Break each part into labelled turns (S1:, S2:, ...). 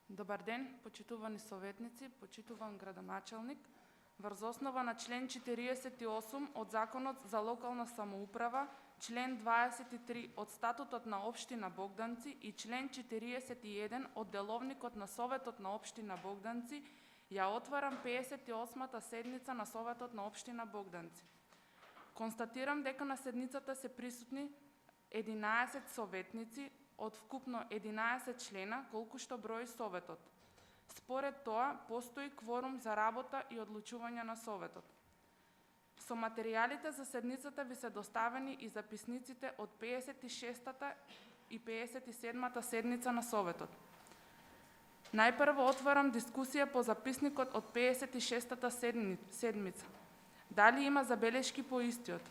S1: Добар ден, почитувани советници, почитуван градоначалник. Врз основа на член 48 од Законот за локална самоуправа, член 23 од Статутот на Општина Богданци и член 41 од Деловникот на Советот на Општина Богданци, ја отварам 58-та седница на Советот на Општина Богданци. Констатирам дека на седницата се присутни 11 советници од вкупно 11 члена, колку што брои Советот. Според тоа, постои кворум за работа и одлучување на Советот. Со материјалите за седницата ви се доставени и записниците од 56-та и 57-та седница на Советот. Најпрво отварам дискусија по записникот од 56-та седмица. Дали има забелешки по истиот?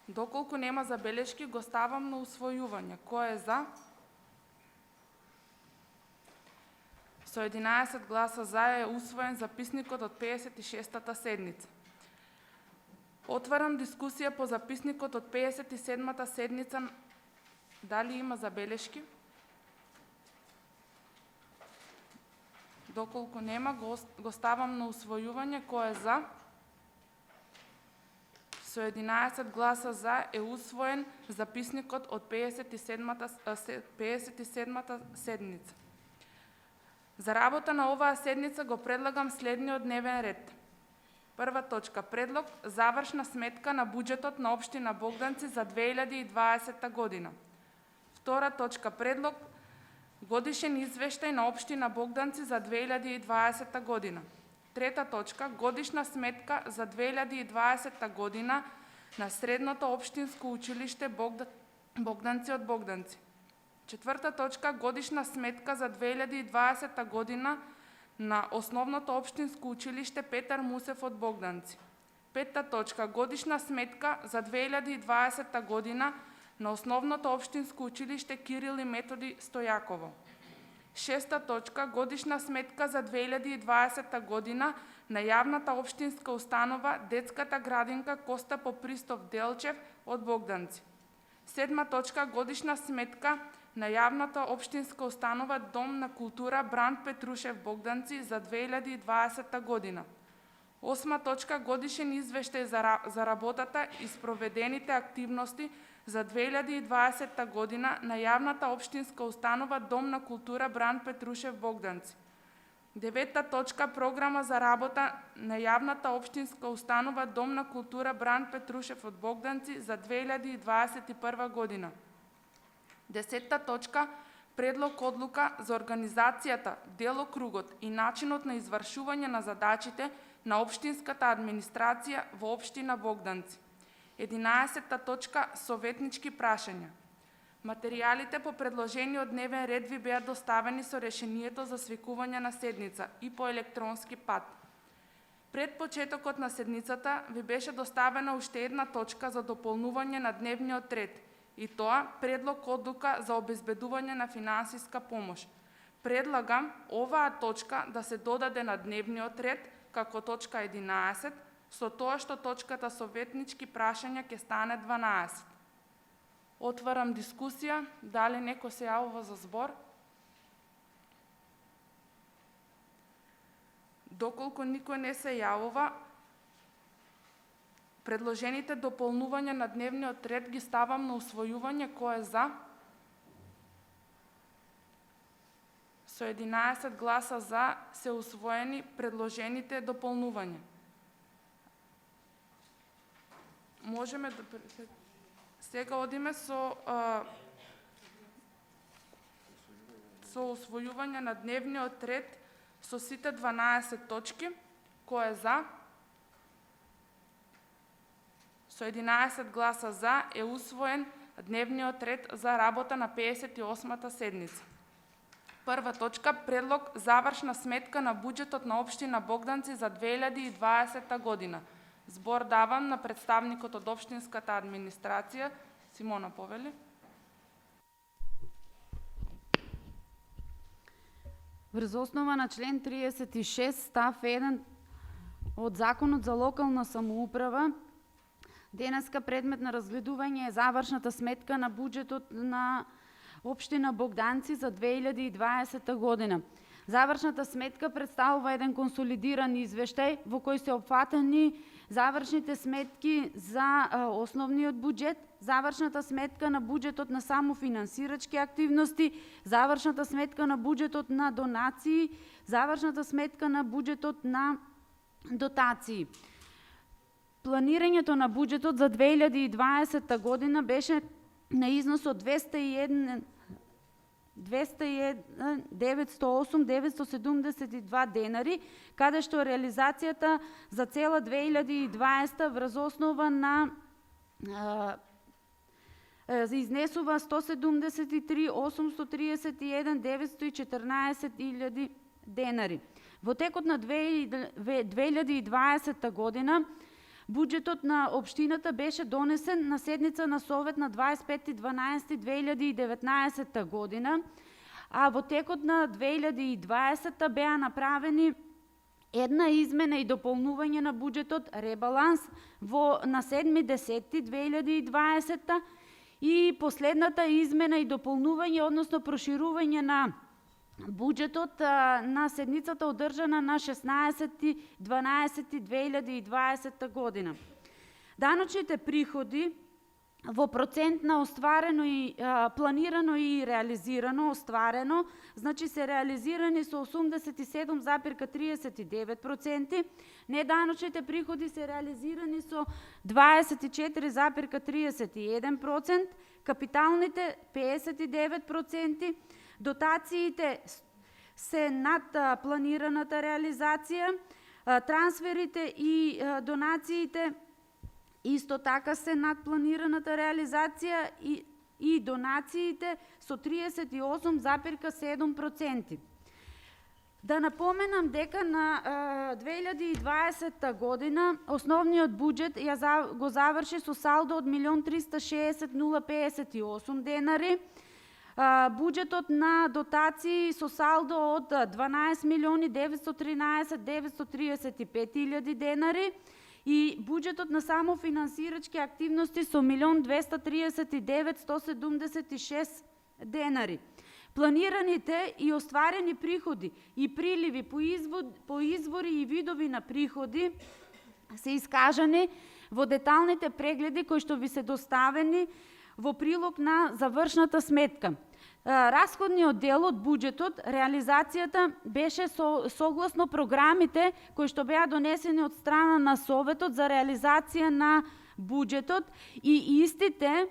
S1: Доколку нема забелешки, го ставам на усвојување. Кој е за? Со 11 гласа за е усвоен записникот од 56-та седница. Отварам дискусија по записникот од 57-та седница. Дали има забелешки? Доколку нема, го ставам на усвојување. Кој е за? Со 11 гласа за е усвоен записникот од 57-та седница. За работа на оваа седница го предлагам следниот дневен ред. Прва точка. Предлог завршна сметка на буџетот на Општина Богданци за 2020 година. Втора точка. Предлог годишен извештај на Општина Богданци за 2020 година. Трета точка. Годишна сметка за 2020 година на Средното општинско училиште Богданци од Богданци. Четврта точка. Годишна сметка за 2020 година на Основното општинско училиште Петар Мусев од Богданци. Петта точка. Годишна сметка за 2020 година на Основното општинско училиште Кирил и Методи Стојаково. Шеста точка. Годишна сметка за 2020 година на јавната општинска установа Детската градинка Коста Попристов Делчев од Богданци. Седма точка. Годишна сметка на јавната општинска установа Дом на култура Бран Петрушев Богданци за 2020 година. Осма точка. Годишен извештај за работата и спроведените активности за 2020 година на јавната општинска установа Дом на култура Бран Петрушев Богданци. Девета точка. Програма за работа на јавната општинска установа Дом на култура Бран Петрушев од Богданци за 2021 година. Десетта точка. Предлог одлука за организацијата, делокругот и начинот на извршување на задачите на општинската администрација во Општина Богданци. 11 точка. Советнички прашања. Материјалите по предложениот дневен ред ви беа доставени со решението за свикување на седница и по електронски пат. Пред почетокот на седницата ви беше доставена уште една точка за дополнување на дневниот ред, и тоа предлог одлука за обезбедување на финансиска помош. Предлагам оваа точка да се додаде на дневниот ред како точка 11, со тоа што точката советнички прашања ќе стане 12. Отварам дискусија. Дали некој се јавува за збор? Доколку никој не се јавува, предложените дополнувања на дневниот ред ги ставам на усвојување. Кој е за? Со 11 гласа за се усвоени предложените дополнувања. Можеме да сега одиме со усвојување на дневниот ред со сите 12 точки. Кој е за? Со 11 гласа за е усвоен дневниот ред за работа на 58-та седница. Прва точка. Предлог завршна сметка на буџетот на Општина Богданци за 2020 година. Збор давам на представникот од Општинската администрација, Симона Повели.
S2: Врз основа на член 36 став 1 од Законот за локална самоуправа, денеска предмет на разгледување е завршната сметка на буџетот на општина Богданци за 2020 година. Завршната сметка представува еден консолидиран извештај во кој се опфатени завршните сметки за основниот буџет, завршната сметка на буџетот на самофинансирачки активности, завршната сметка на буџетот на донации, завршната сметка на буџетот на дотации. Планирањето на буџетот за 2020 година беше на износ од 908.972 денари, каде што реализацијата за цела 2020 врз основа на изнесува 173.831.914 денари. Во текот на 2020 година буџетот на општината беше донесен на седница на Совет на 25.12.2019 година, а во текот на 2020 беа направени една измена и дополнување на буџетот, ребаланс на 7.10.2020 и последната измена и дополнување, односно проширување на буџетот на седницата одржана на 16.12.2020 година. Даночните приходи во процент на остварено и планирано и реализирано, остварено, значи се реализирани со 87,39%, неданочните приходи се реализирани со 24,31%, капиталните 59%, дотациите се над планираната реализација, трансферите и донациите исто така се над планираната реализација и донациите со 38,7%. Да напоменам дека на 2020 година основниот буџет го заврши со салдо од 1.360.058 денари, буџетот на дотации со салдо од 12.913.935 денари и буџетот на самофинансирачки активности со 1.239.176 денари. Планираните и остварени приходи и приливи по извори и видови на приходи се искажани во деталните прегледи кои што ви се доставени во прилог на завршната сметка. Расходниот дел од буџетот, реализацијата беше согласно програмите кои што беа донесени од страна на Советот за реализација на буџетот и истите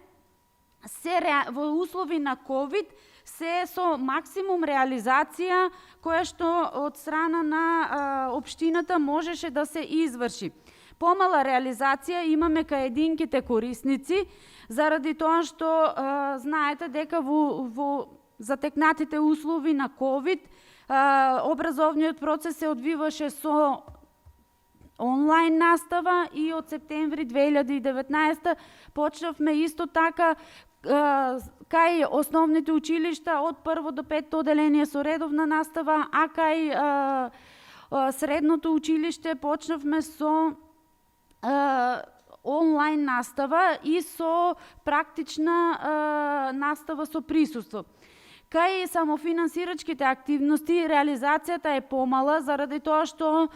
S2: се во услови на COVID се со максимум реализација која што од страна на општината можеше да се изврши. Помала реализација имаме кај единките корисници, заради тоа што знаете дека во затекнатите услови на COVID образовниот процес се одвиваше со онлайн настава и од септември 2019 почнавме исто така кај основните училишта од прво до петто оделение со редовна настава, а кај средното училиште почнавме со онлайн настава и со практична настава со присуство. Кај самофинансирачките активности реализацијата е помала заради тоа што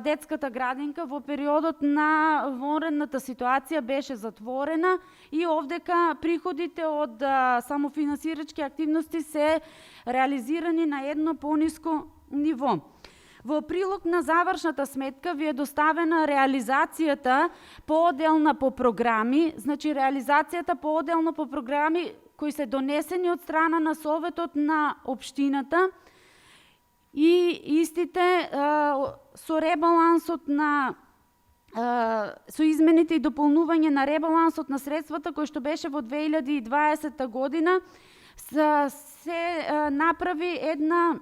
S2: детската градинка во периодот на вонредната ситуација беше затворена и овдека приходите од самофинансирачки активности се реализирани на едно пониско ниво. Во прилог на завршната сметка ви е доставена реализацијата поотделна по програми, значи реализацијата поотделно по програми кои се донесени од страна на Советот на општината и истите со ребалансот на со измените и дополнување на ребалансот на средствата кои што беше во 2020 година се направи една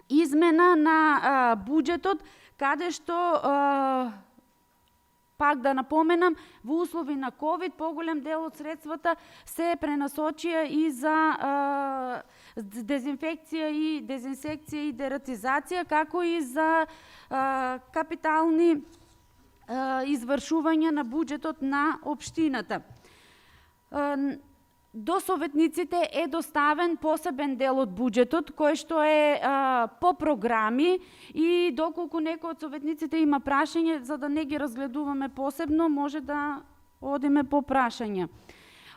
S2: измена на буџетот каде што пак да напоменам, во услови на COVID поголем дел од средствата се пренасочија и за дезинфекција и дезинсекција и дератизација, како и за капитални извршувања на буџетот на општината. до советниците е доставен посебен дел од буџетот, кој што е по програми и доколку некој од советниците има прашање, за да не ги разгледуваме посебно, може да одиме по прашања.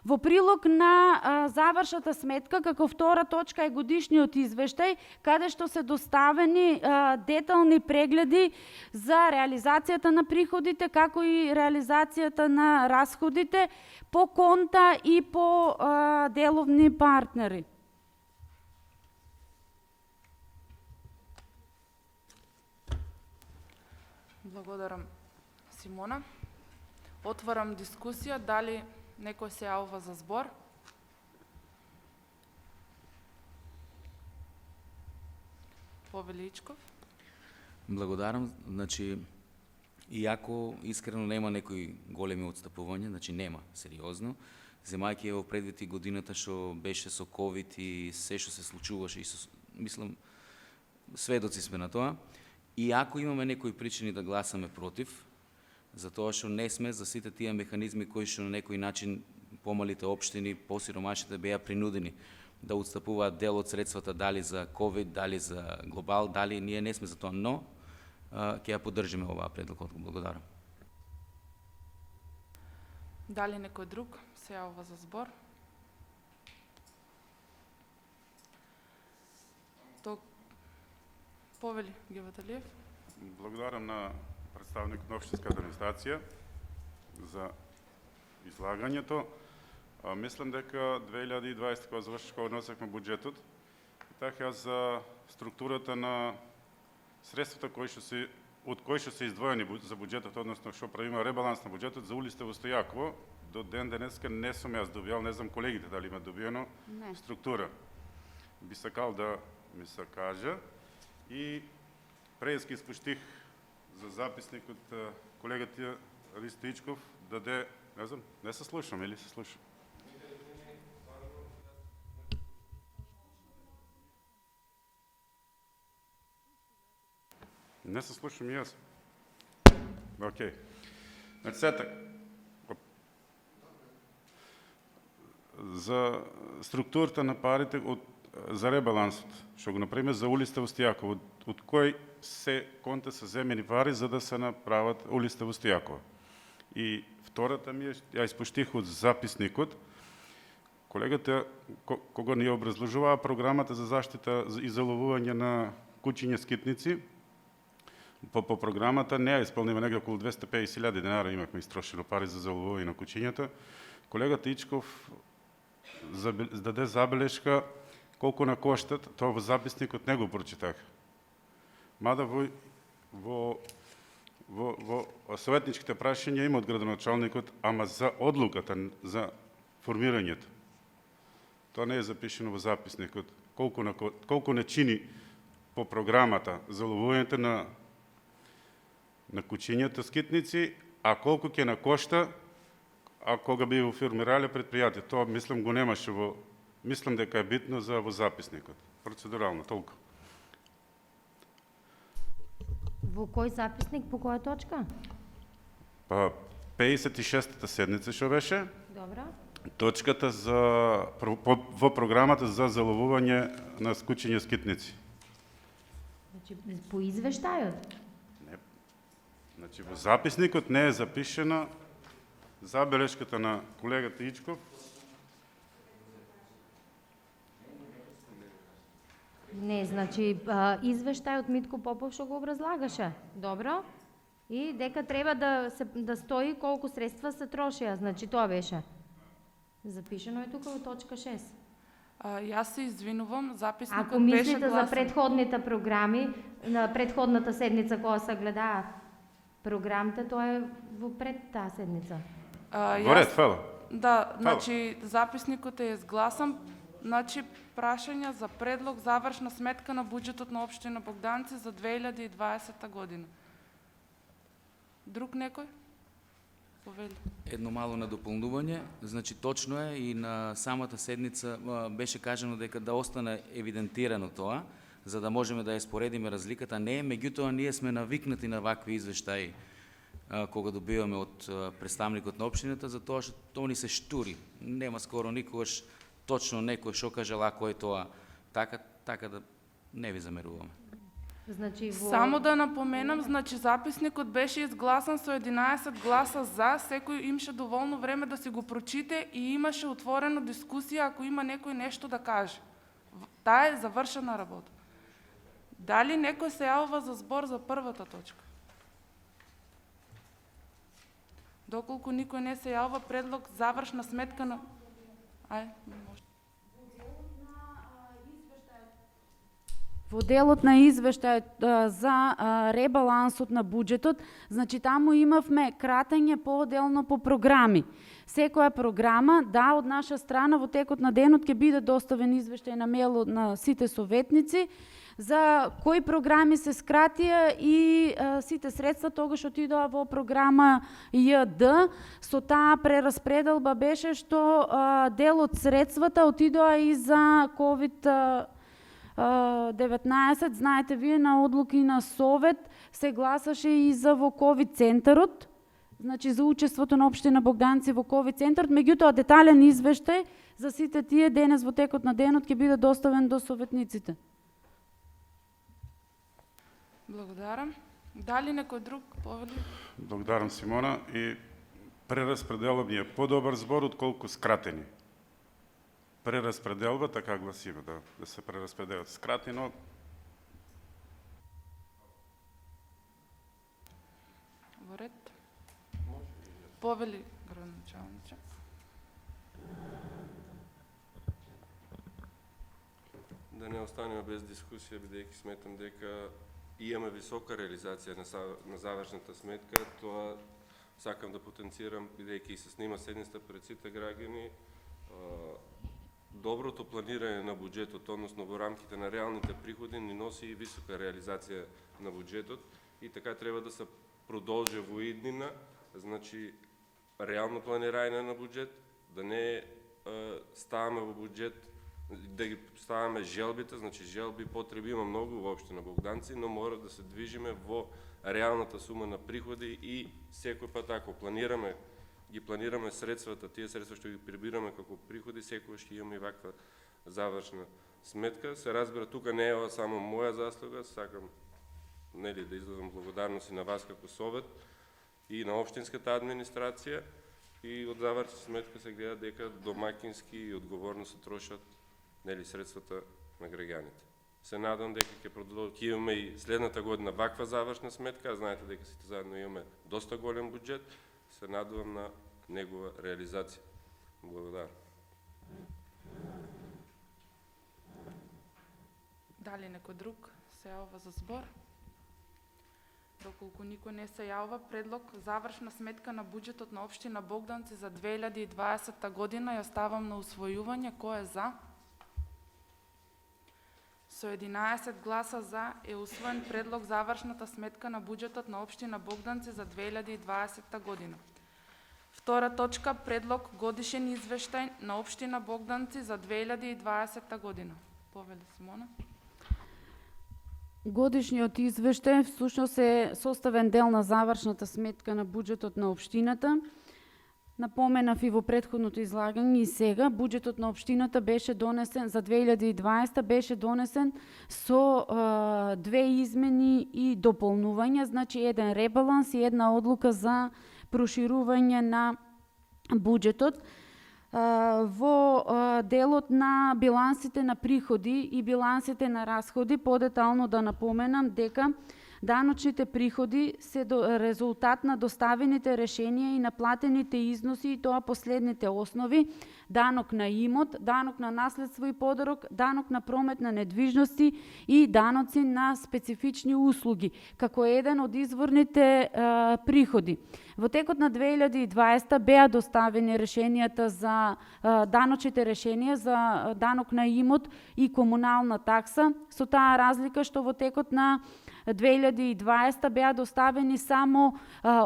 S2: Во прилог на завршната сметка, како втора точка е годишниот извештај, каде што се доставени детални прегледи за реализацијата на приходите, како и реализацијата на расходите по конта и по деловни партнери.
S1: Благодарам, Симона. Отварам дискусија. Дали некој се јавува за збор? Повеличков.
S3: Благодарам. Значи, иако искрено нема некои големи отстапувања, значи нема, сериозно, земајќи во предвид и годината што беше со ковид и се што се случуваше, и мислам, сведоци сме на тоа, иако имаме некои причини да гласаме против, затоа што не сме за сите тие механизми кои што на некој начин помалите општини, посиромашните беа принудени да отстапуваат дел од средствата, дали за ковид, дали за глобал, дали ние не сме за тоа, но ќе ја поддржиме оваа предлог. Благодарам.
S1: Дали некој друг се јавува за збор? Повели Геваталиев.
S4: Благодарам на представникот на општинската администрација за излагањето. Мислам дека 2020 кога заврши, кога однесахме буџетот, така за структурата на средствата од кои што се издвоени за буџетот, односно што правиме ребаланс на буџетот за улица во Стојаково, до ден денеска не сум јас добијал, не знам колегите дали имат добиено структура. Би сакал да ми се кажа. И прески испуштих за записник од колегата Ристо Ичков, даде, не знам, не се слушам или се слушам? Не се слушам и јас. Океј. Значи, сетак. За структурата на парите за ребалансот, што го направиме за улица во Стојаково, од кој се конта се земени пари за да се направат улица во Стојаково. И втората ми е, ја испуштих од записникот, колегата кога ни образложуваа програмата за заштита и заловување на кучиња скитници, по програмата не ја исполнива, негде околу 250.000 денари имавме истрошено пари за заловување на кучињата. Колегата Ичков даде забелешка колку на коштат, тоа во записникот не го прочитах. Мада во советничките прашања има од градоначалникот, ама за одлуката за формирањето. Тоа не е запишено во записникот. Колку не чини по програмата за ловувањето на кучињата скитници, а колку ќе накошта а кога би го формирале предпријатие. Тоа мислам го немаше мислам дека е битно за во записникот. Процедурално, толку.
S5: Во кој записник, по која точка?
S4: Па 56-та седница што беше?
S5: Добро.
S4: Точката во програмата за заловување на кучиња скитници.
S5: Значи по извештајот?
S4: Не. Значи во записникот не е запишена забелешката на колегата Ичков.
S5: Не, значи извештај од Митко Попов што го образлагаше. Добро. И дека треба да стои колку средства се трошија, значи тоа беше. Запишено е тука во точка 6.
S1: Јас се извинувам, записникот
S5: Ако
S1: беше
S5: мислите
S1: гласен.
S5: за предходните програми, на предходната седница кога се гледаа програмите, тоа е во пред таа седница.
S4: Во ред, фала.
S1: Да, значи записникот е изгласан. Значи прашања за предлог завршна сметка на буџетот на општина Богданци за 2020 година. Друг некој? Повели.
S3: Едно мало надополнување, значи точно е и на самата седница беше кажано дека да остане евидентирано тоа, за да можеме да ја споредиме разликата. Не е, меѓутоа ние сме навикнати на вакви извештаи кога добиваме од представникот на општината, затоа што тоа ни се штури. Нема скоро никогаш точно некој што каже лако е тоа така да не ви замеруваме.
S5: Значи
S1: Само да напоменам, значи записникот беше изгласан со 11 гласа за, секој имаше доволно време да си го прочите и имаше отворено дискусија ако има некој нешто да каже. Таа е завршена работа. Дали некој се јавува за збор за првата точка? Доколку никој не се јавува, предлог завршна сметка на... може.
S2: Во делот на извештајот за ребалансот на буџетот, значи таму имавме кратење поделно по програми. Секоја програма, да, од наша страна во текот на денот ќе биде доставен извештај на мејл на сите советници за кои програми се скратија и сите средства тогаш отидоа во програма ЈД. Со таа прераспределба беше што дел од средствата отидоа и за COVID 19, знаете вие, на одлуки на Совет се гласаше и за во ковид центарот, значи за учеството на општина Богданци во ковид центарот, меѓутоа детален извештај за сите тие денес во текот на денот ќе биде доставен до советниците.
S1: Благодарам. Дали некој друг повели?
S4: Благодарам, Симона. И прераспределба е подобар збор отколку скратени. Прераспределба, така гласива, да се прераспределат скратено.
S1: Во ред. Повели, градоначалниче.
S6: Да не останеме без дискусија, бидејќи сметам дека имаме висока реализација на завршната сметка. Тоа сакам да потенцирам, бидејќи се снима седница пред сите граѓани. Доброто планирање на буџетот, односно во рамките на реалните приходи, ни носи и висока реализација на буџетот и така треба да се продолжи во иднина, значи реално планирање на буџет, да не ставаме во буџет, да ги ставаме желбите, значи желби потреби има многу во општина Богданци, но мора да се движиме во реалната сума на приходи и секој пат ако планираме средствата, тие средства што ги прибираме како приходи, секогаш ќе имаме и ваква завршна сметка. Се разбира, тука не е само моја заслуга, сакам да изразам благодарност и на вас како совет и на општинската администрација, и од завршна сметка се гледа дека домакински и одговорно се трошат средствата на граѓаните. Се надам дека ќе имаме и следната година ваква завршна сметка, а знаете дека сите заедно имаме доста голем буџет. Се надувам на негова реализација. Благодарам.
S1: Дали некој друг се јавува за збор? Доколку никој не се јавува, предлог завршна сметка на буџетот на општина Богданци за 2020 година ја ставам на усвојување. Кој е за? Со 11 гласа за е усвоен предлог завршната сметка на буџетот на општина Богданци за 2020 година. Втора точка, предлог годишен извештај на општина Богданци за 2020 година. Повели, Симона.
S2: Годишниот извештај всушност е составен дел на завршната сметка на буџетот на општината. Напоменав и во претходното излагање и сега, буџетот на општината беше донесен за 2020, беше донесен со две измени и дополнувања, значи еден ребаланс и една одлука за проширување на буџетот. Во делот на билансите на приходи и билансите на расходи, подетално да напоменам дека даночните приходи се резултат на доставените решенија и наплатените износи, и тоа последните основи: данок на имот, данок на наследство и подарок, данок на промет на недвижности и даноци на специфични услуги, како еден од изворните приходи. Во текот на 2020 беа доставени решенијата за даночните решенија за данок на имот и комунална такса, со таа разлика што во текот на 2020 беа доставени само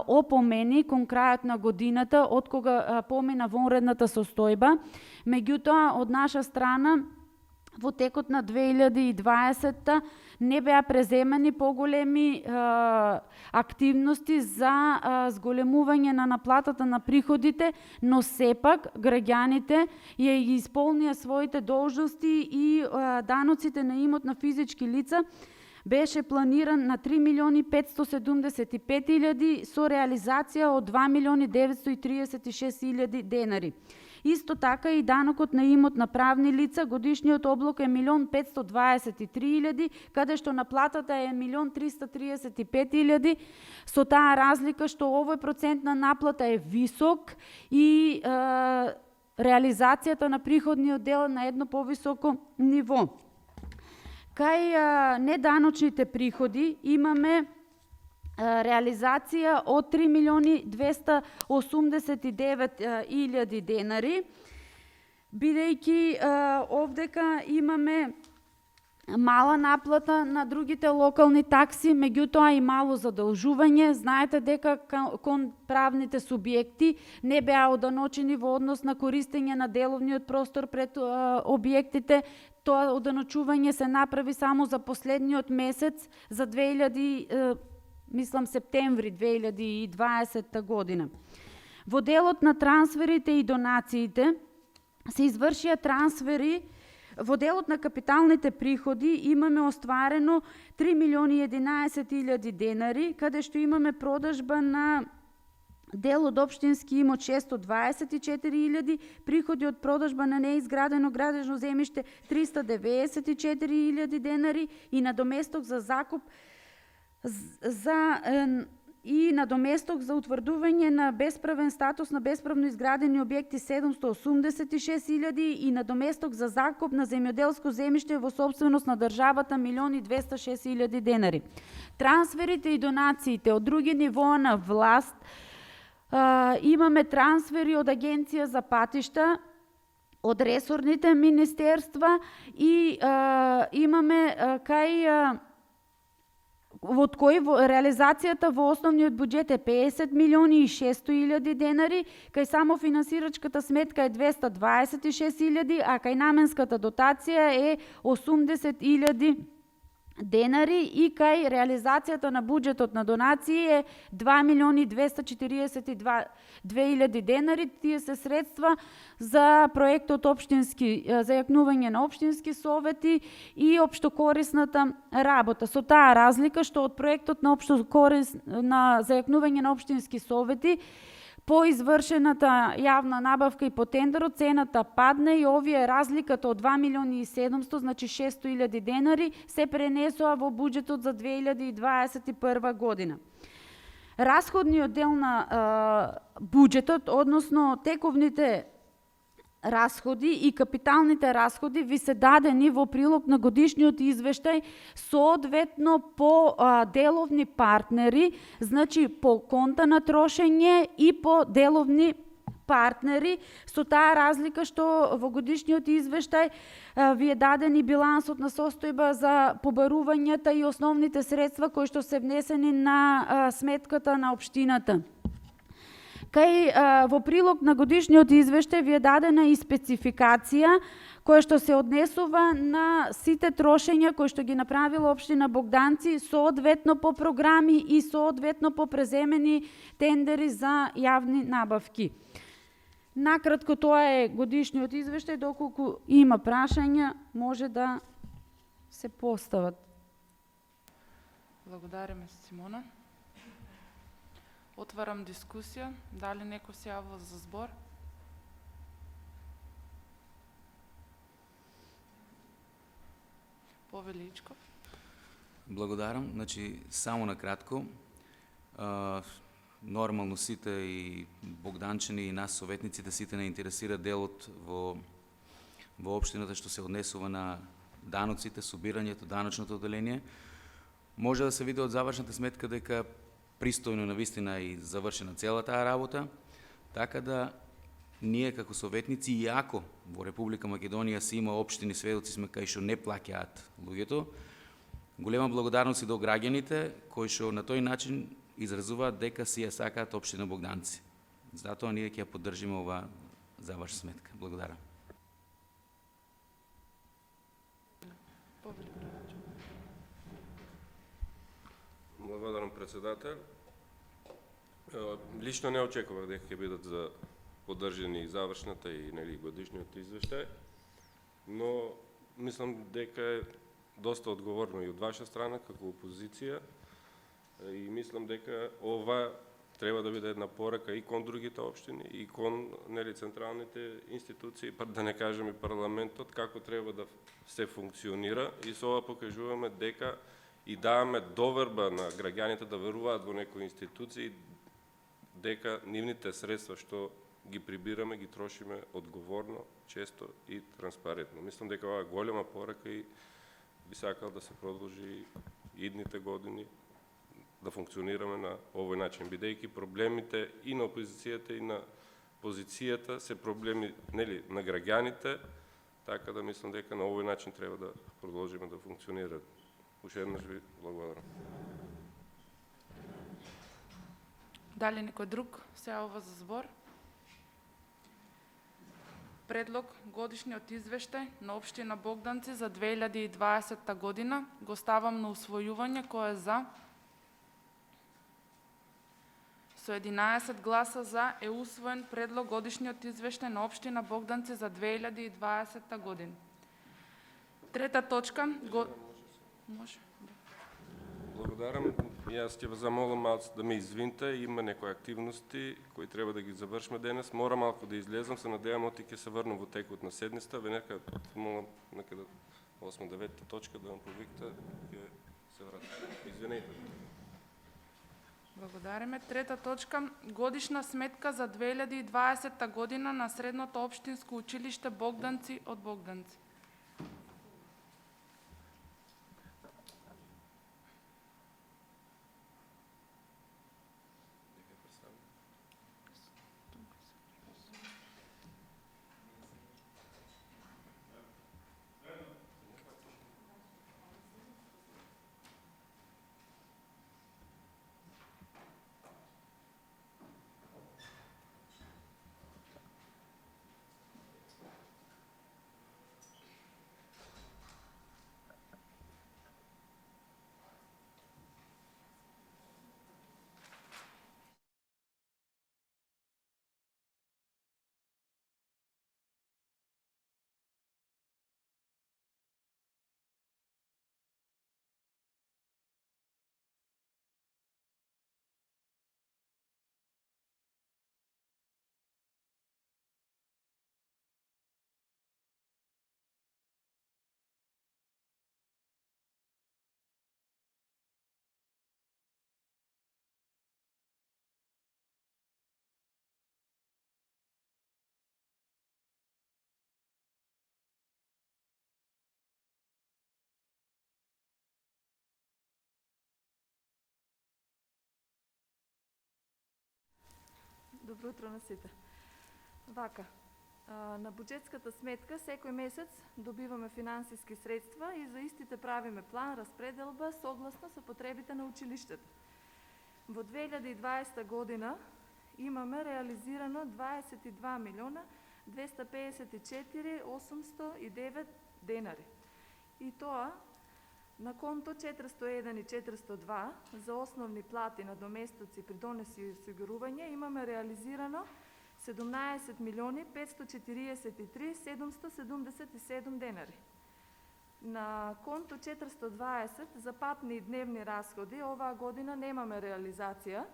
S2: опомени кон крајот на годината, од кога помина вонредната состојба. Меѓутоа, од наша страна, во текот на 2020 не беа преземени поголеми активности за зголемување на наплатата на приходите, но сепак граѓаните ја ги исполнија своите должности и даноците на имот на физички лица беше планиран на 3.575.000 со реализација од 2.936.000 денари. Исто така и данокот на имот на правни лица, годишниот облог е 1.523.000, каде што наплатата е 1.335.000, со таа разлика што овој процент на наплата е висок и реализацијата на приходниот дел на едно повисоко ниво. Кај неданочните приходи имаме реализација од 3.289.000 денари, бидејќи овдека имаме мала наплата на другите локални такси, меѓутоа и мало задолжување. Знаете дека кон правните субјекти не беа оданочени во однос на користење на деловниот простор пред објектите. Тоа оданочување се направи само за последниот месец, за септември 2020 година. Во делот на трансферите и донациите се извршија трансфери. Во делот на капиталните приходи имаме остварено 3.011.000 денари, каде што имаме продажба на дел од општински имот 624.000, приходи од продажба на неизградено градежно земјиште 394.000 денари и надоместок за закуп и надоместок за утврдување на бесправен статус на бесправно изградени објекти 786.000 и надоместок за закуп на земјоделско земјиште во собственост на државата 1.206.000 денари. Трансферите и донациите од други нивоа на власт имаме трансфери од Агенција за патишта, од ресорните министерства и имаме од кои реализацијата во основниот буџет е 50.600.000 денари, кај само финансирачката сметка е 226.000, а кај наменската дотација е 80.000 денари и кај реализацијата на буџетот на донации е 2.242.000 денари. Тие се средства за проектот општински, за јакнување на општински совети и општокорисната работа. Со таа разлика што од проектот на за јакнување на општински совети по извршената јавна набавка и по тендерот цената падне и овие разликата од 2.700.000, значи 600.000 денари, се пренесоа во буџетот за 2021 година. Расходниот дел на буџетот, односно тековните расходи и капиталните расходи ви се дадени во прилог на годишниот извештај, соодветно по деловни партнери, значи по конта на трошење и по деловни партнери, со таа разлика што во годишниот извештај ви е даден и билансот на состојба за побарувањата и основните средства кои што се внесени на сметката на општината. Во прилог на годишниот извештај ви е дадена и спецификација која што се однесува на сите трошења кои што ги направила општина Богданци, соодветно по програми и соодветно по преземени тендери за јавни набавки. Накратко тоа е годишниот извештај, доколку има прашања може да се постават.
S1: Благодариме, Симона. Отварам дискусија. Дали некој се јавува за збор? Повели Ичков.
S3: Благодарам. Значи, само на кратко. Нормално сите и богданчани и нас советниците сите не интересира делот во општината што се однесува на даноците, собирањето, даночното оделение. Може да се види од завршната сметка дека пристојно навистина и завршена цела таа работа, така да ние како советници, иако во Република Македонија се има општини, сведоци сме кај што не плаќаат луѓето, голема благодарност и до граѓаните кои што на тој начин изразуваат дека си ја сакаат општина Богданци. Затоа ние ќе ја поддржиме ова завршна сметка. Благодарам.
S6: Благодарам, председател. Лично не очекувах дека ќе бидат за поддржани и завршната и годишниот извештај, но мислам дека е доста одговорно и од ваша страна како опозиција и мислам дека ова треба да биде една порака и кон другите општини и кон централните институции, да не кажем и парламентот, како треба да се функционира и со ова покажуваме дека и даваме доверба на граѓаните да веруваат во некои институции, дека нивните средства што ги прибираме, ги трошиме одговорно, често и транспарентно. Мислам дека ова е голема порака и би сакал да се продолжи идните години да функционираме на овој начин, бидејќи проблемите и на опозицијата и на позицијата се проблеми на граѓаните, така да мислам дека на овој начин треба да продолжиме да функционира. Уште еднаш ви благодарам.
S1: Дали некој друг се јавува за збор? Предлог годишниот извештај на општина Богданци за 2020 година го ставам на усвојување. Кој е за? Со 11 гласа за е усвоен предлог годишниот извештај на општина Богданци за 2020 година. Трета точка. Може.
S6: Благодарам. Јас ќе ве замолам малку да ме извините, има некои активности кои треба да ги завршиме денес. Мора малку да излезам, се надевам оти ќе се врнам во текот на седниста. Венека молам некаде 8-9 точка да ме повикате, ќе се вратам. Извинете.
S1: Благодариме. Трета точка. Годишна сметка за 2020 година на Средното општинско училиште Богданци од Богданци.
S7: Добро утро на сите. Вака, на буџетската сметка секој месец добиваме финансиски средства и за истите правиме план распределба согласно со потребите на училиштето. Во 2020 година имаме реализирано 22 милиона 254 809 денари. И тоа на конто 401 и 402 за основни плати на доместоци, придонеси и осигурување имаме реализирано 17 милиони 543 777 денари. На конто 420 за патни и дневни расходи оваа година немаме реализација.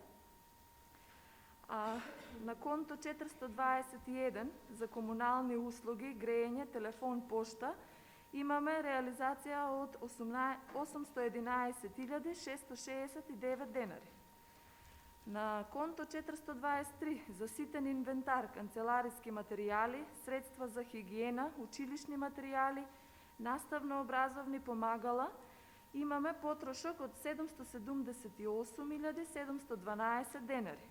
S7: А на конто 421 за комунални услуги, грејење, телефон, пошта имаме реализација од 811.669 денари. На конто 423 за ситен инвентар, канцелариски материјали, средства за хигиена, училишни материјали, наставно-образовни помагала, имаме потрошок од 778.712 денари.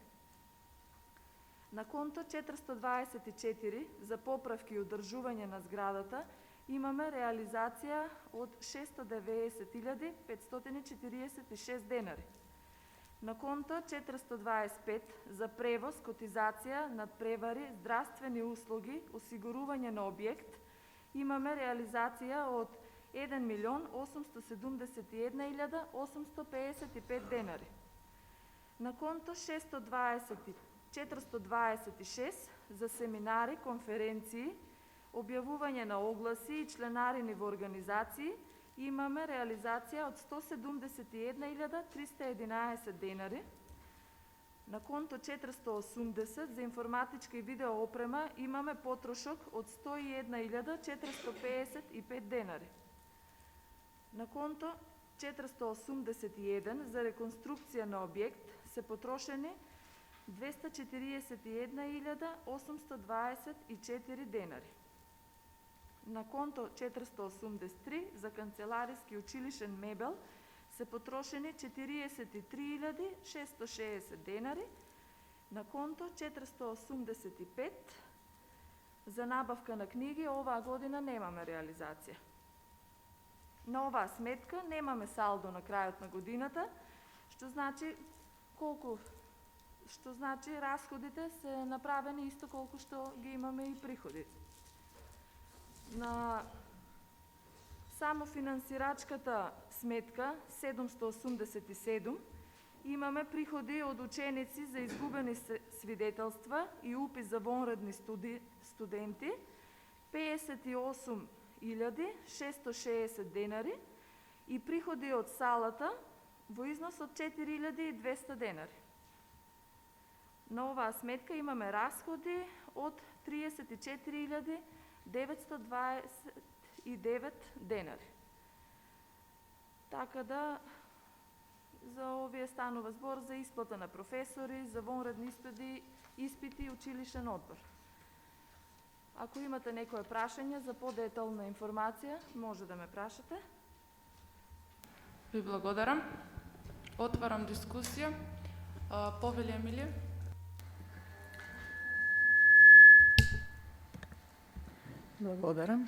S7: На конто 424 за поправки и одржување на зградата имаме реализација од 690.546 денари. На конто 425 за превоз, котизација, надпревари, здравствени услуги, осигурување на објект имаме реализација од 1.871.855 денари. На конто 426 за семинари, конференции, објавување на огласи и членарини во организации имаме реализација од 171.311 денари. На конто 480 за информатичка и видео опрема имаме потрошок од 101.455 денари. На конто 481 за реконструкција на објект се потрошени 241.824 денари. На конто 483 за канцелариски училишен мебел се потрошени 43.660 денари. На конто 485 за набавка на книги оваа година немаме реализација. На оваа сметка немаме салдо на крајот на годината, што значи расходите се направени исто колку што ги имаме и приходи. На само финансирачката сметка 787 имаме приходи од ученици за изгубени свидетелства и упис за вонредни студенти 58.660 денари и приходи од салата во износ од 4.200 денари. На оваа сметка имаме расходи од 34.929 денари. Така да за овие станува збор за исплата на професори, за вонредни испити и училишен одбор. Ако имате некое прашање за подетална информација, може да ме прашате.
S1: Ви благодарам. Отварам дискусија. Повели Емилија.
S8: Благодарам.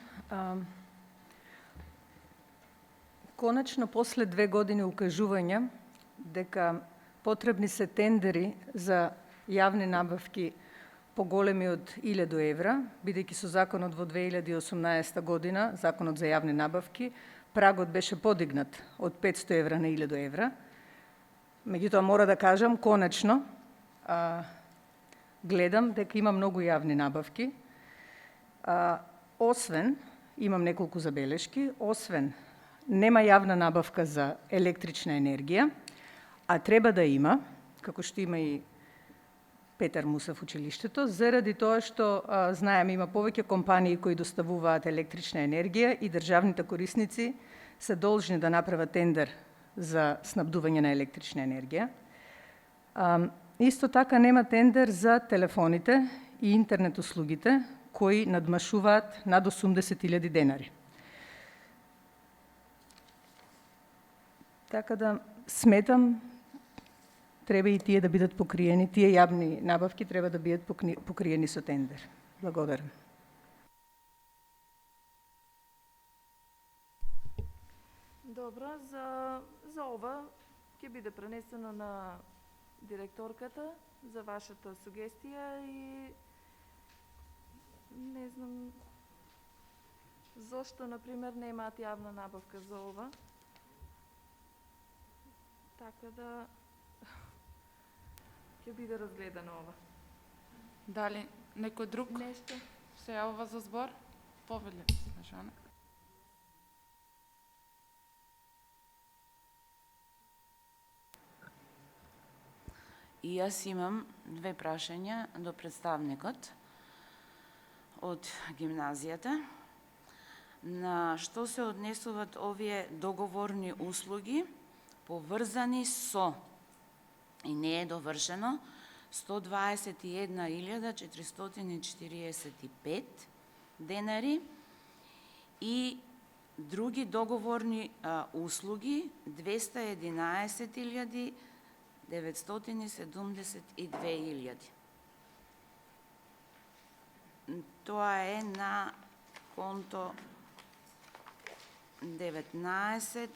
S8: Конечно, после 2 години укажувања дека потребни се тендери за јавни набавки поголеми од 1000 евра, бидејќи со законот во 2018 година, законот за јавни набавки, прагот беше подигнат од 500 евра на 1000 евра. Меѓутоа, мора да кажам, конечно, гледам дека има многу јавни набавки. Освен, имам неколку забелешки, освен нема јавна набавка за електрична енергија, а треба да има, како што има и Петар Муса в училиштето, заради тоа што, знаеме, има повеќе компании кои доставуваат електрична енергија и државните корисници се должни да направат тендер за снабдување на електрична енергија. Исто така нема тендер за телефоните и интернет услугите кои надмашуваат над 80.000 денари. Така да сметам, треба и тие да бидат покриени, тие јавни набавки треба да бидат покриени со тендер. Благодарам.
S7: Добро, за ова ќе биде пренесено на директорката за вашата сугестија и не знам зошто, например, немаат јавна набавка за ова. Така да ќе биде разгледано ова.
S1: Дали некој друг
S7: Нешто?
S1: се јавува за збор? Повели Снежана.
S9: И јас имам 2 прашања до представникот од гимназијата. На што се однесуваат овие договорни услуги поврзани со, и не е довршено, 121.445 денари и други договорни услуги 211.972. Тоа е на конто 19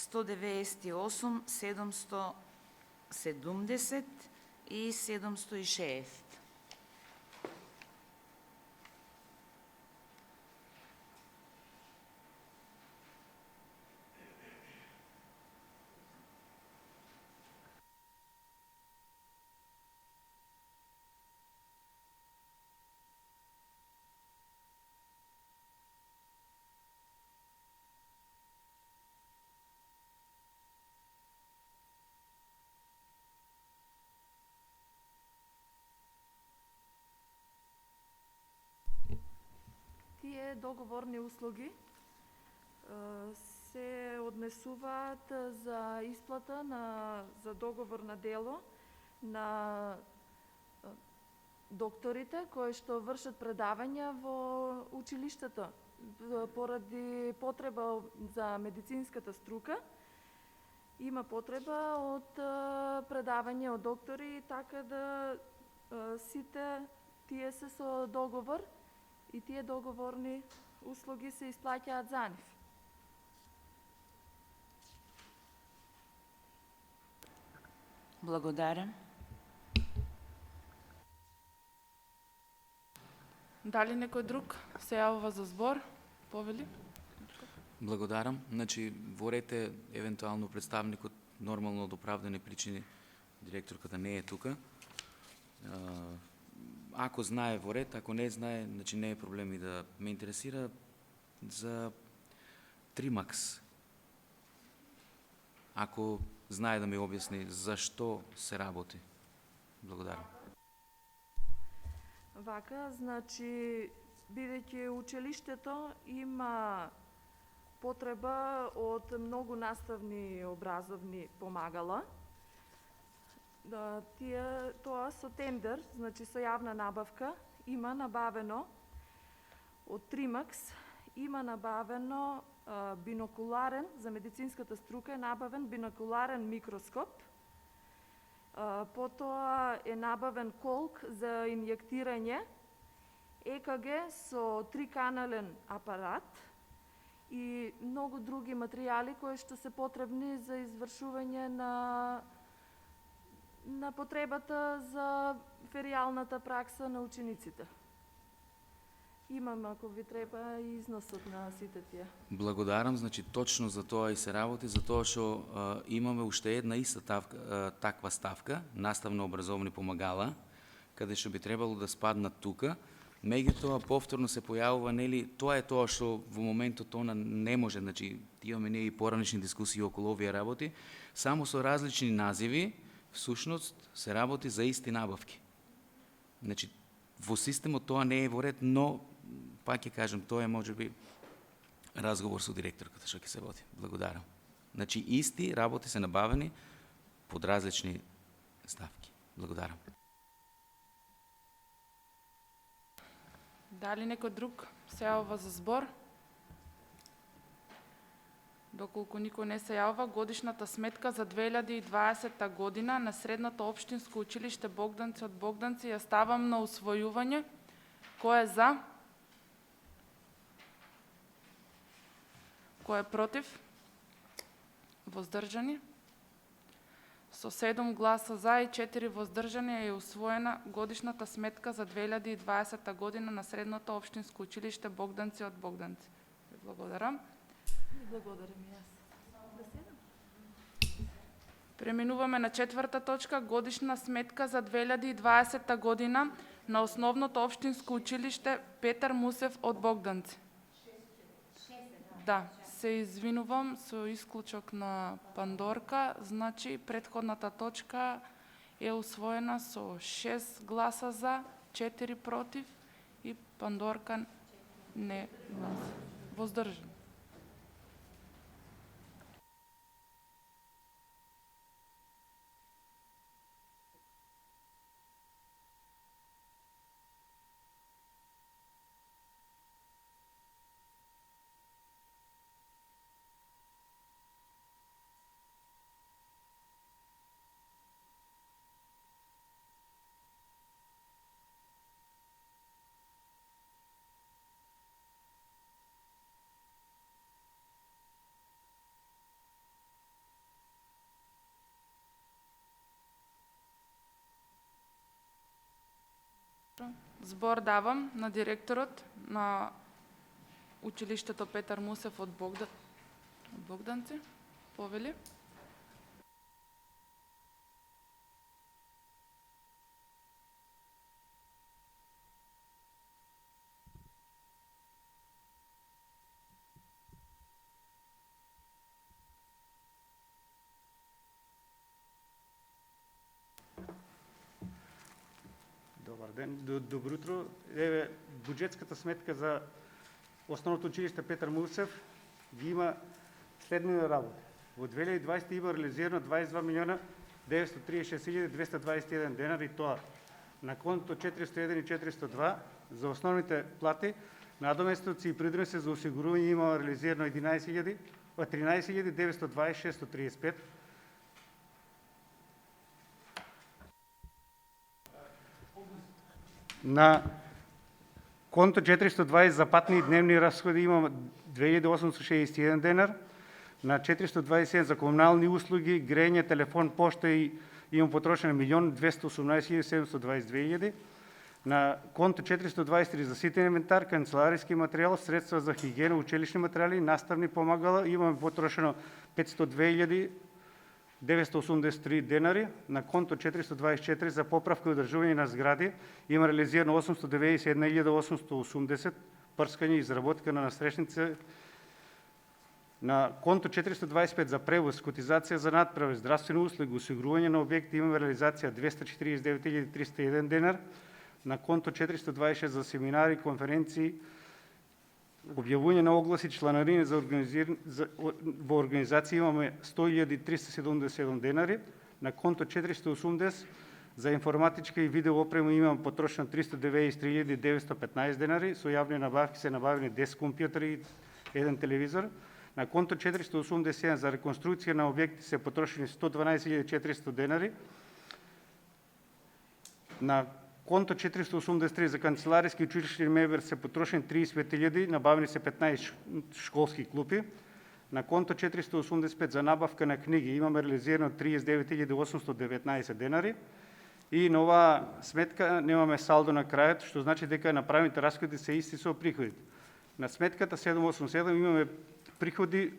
S9: 198 770 и 706.
S7: договорни услуги се однесуваат за исплата за договор на дело на докторите кои што вршат предавања во училиштата поради потреба за медицинската струка. Има потреба од предавање од доктори, така да сите тие се со договор и тие договорни услуги се исплаќаат за нив.
S9: Благодарам.
S1: Дали некој друг се јавува за збор? Повели?
S3: Благодарам. Значи, во ред е евентуално представникот нормално од оправдани причини, директорката не е тука. Ако знае во ред, ако не знае, значи не е проблем и да ме интересира за Тримакс. Ако знае да ми објасни зашто се работи. Благодарам.
S7: Вака, значи, бидејќи училиштето има потреба од многу наставни образовни помагала, тоа со тендер, значи со јавна набавка, има набавено од Тримакс, има набавено бинокуларен, за медицинската струка е набавен бинокуларен микроскоп, потоа е набавен колк за инјектирање, ЕКГ со 3-канален апарат и многу други материјали кои што се потребни за извршување на потребата за феријалната пракса на учениците. Имам, ако ви треба, и износот на сите тие.
S3: Благодарам, значи точно за тоа и се работи, за тоа што имаме уште една иста таква ставка, наставно-образовни помагала, каде што би требало да спаднат тука. Меѓутоа повторно се појавува, нели, тоа е тоа што во моментот она не може, значи имаме ние и поранешни дискусии околу овие работи, само со различни називи, всушност се работи за исти набавки. Значи во системот тоа не е во ред, но пак ќе кажем, тоа е можеби разговор со директорката што ќе се води. Благодарам. Значи исти работи се набавени под различни ставки. Благодарам.
S1: Дали некој друг се јавува за збор? Доколку никој не се јавува, годишната сметка за 2020 година на Средното општинско училиште Богданци од Богданци ја ставам на усвојување. Кој е за? Кој е против? Воздржани? Со 7 гласа за и 4 воздржани е усвоена годишната сметка за 2020 година на Средното општинско училиште Богданци од Богданци. Благодарам.
S7: Благодарам и јас. Да седам.
S1: Преминуваме на 4-та точка, годишна сметка за 2020 година на Основното општинско училиште Петар Мусев од Богданци. Да, се извинувам со исклучок на Пандорка, значи претходната точка е усвоена со 6 гласа за, 4 против и Пандорка не гласа. Воздржан. Збор давам на директорот на училиштето Петар Мусев од Богданци. Повели.
S10: Добар ден, добро утро. Еве, буџетската сметка за Основното училище Петър Мусев ги има следния работа. В 2020 има реализирано 22 милиона 936 221 денар и това на конто 401 и 402 за основните плати, надоместници и придръжници за осигуруване има реализирано 13 926 135. На конто 420 за пътни и дневни разходи има 2861 денар. На 427 за комунални услуги, греене, телефон, поща и има потрошено 1 218 722 хиляди. На конто 423 за ситен инвентар, канцеларийски материал, средства за хигиена, училищни материали, наставни помагала имаме потрошено 502 983 денари. На конто 424 за поправка и удържуване на сгради има реализирано 891 880 пърскане и изработка на насрещница. На конто 425 за превоз, котизация за надправи, здравствени услуги, осигуруване на обекти имаме реализация 249 301 денар. На конто 426 за семинари, конференции, обявуване на огласи, членарини в организации имаме 100 377 денари. На конто 480 за информатичка и видеоопрема имаме потрошено 393 915 денари. С явни набавки се набавени 10 компютъра и 1 телевизор. На конто 480 за реконструкция на обекти се потрошени 112 400 денари. На конто 483 за канцеларийски и училищни мебели се потрошени 35 хиляди, набавени се 15 школски клупи. На конто 485 за набавка на книги имаме реализирано 39 819 денари. И на ова сметка немаме салдо на крајот, што значи дека направените разходи се исти со приходите. На сметката 787 имаме приходи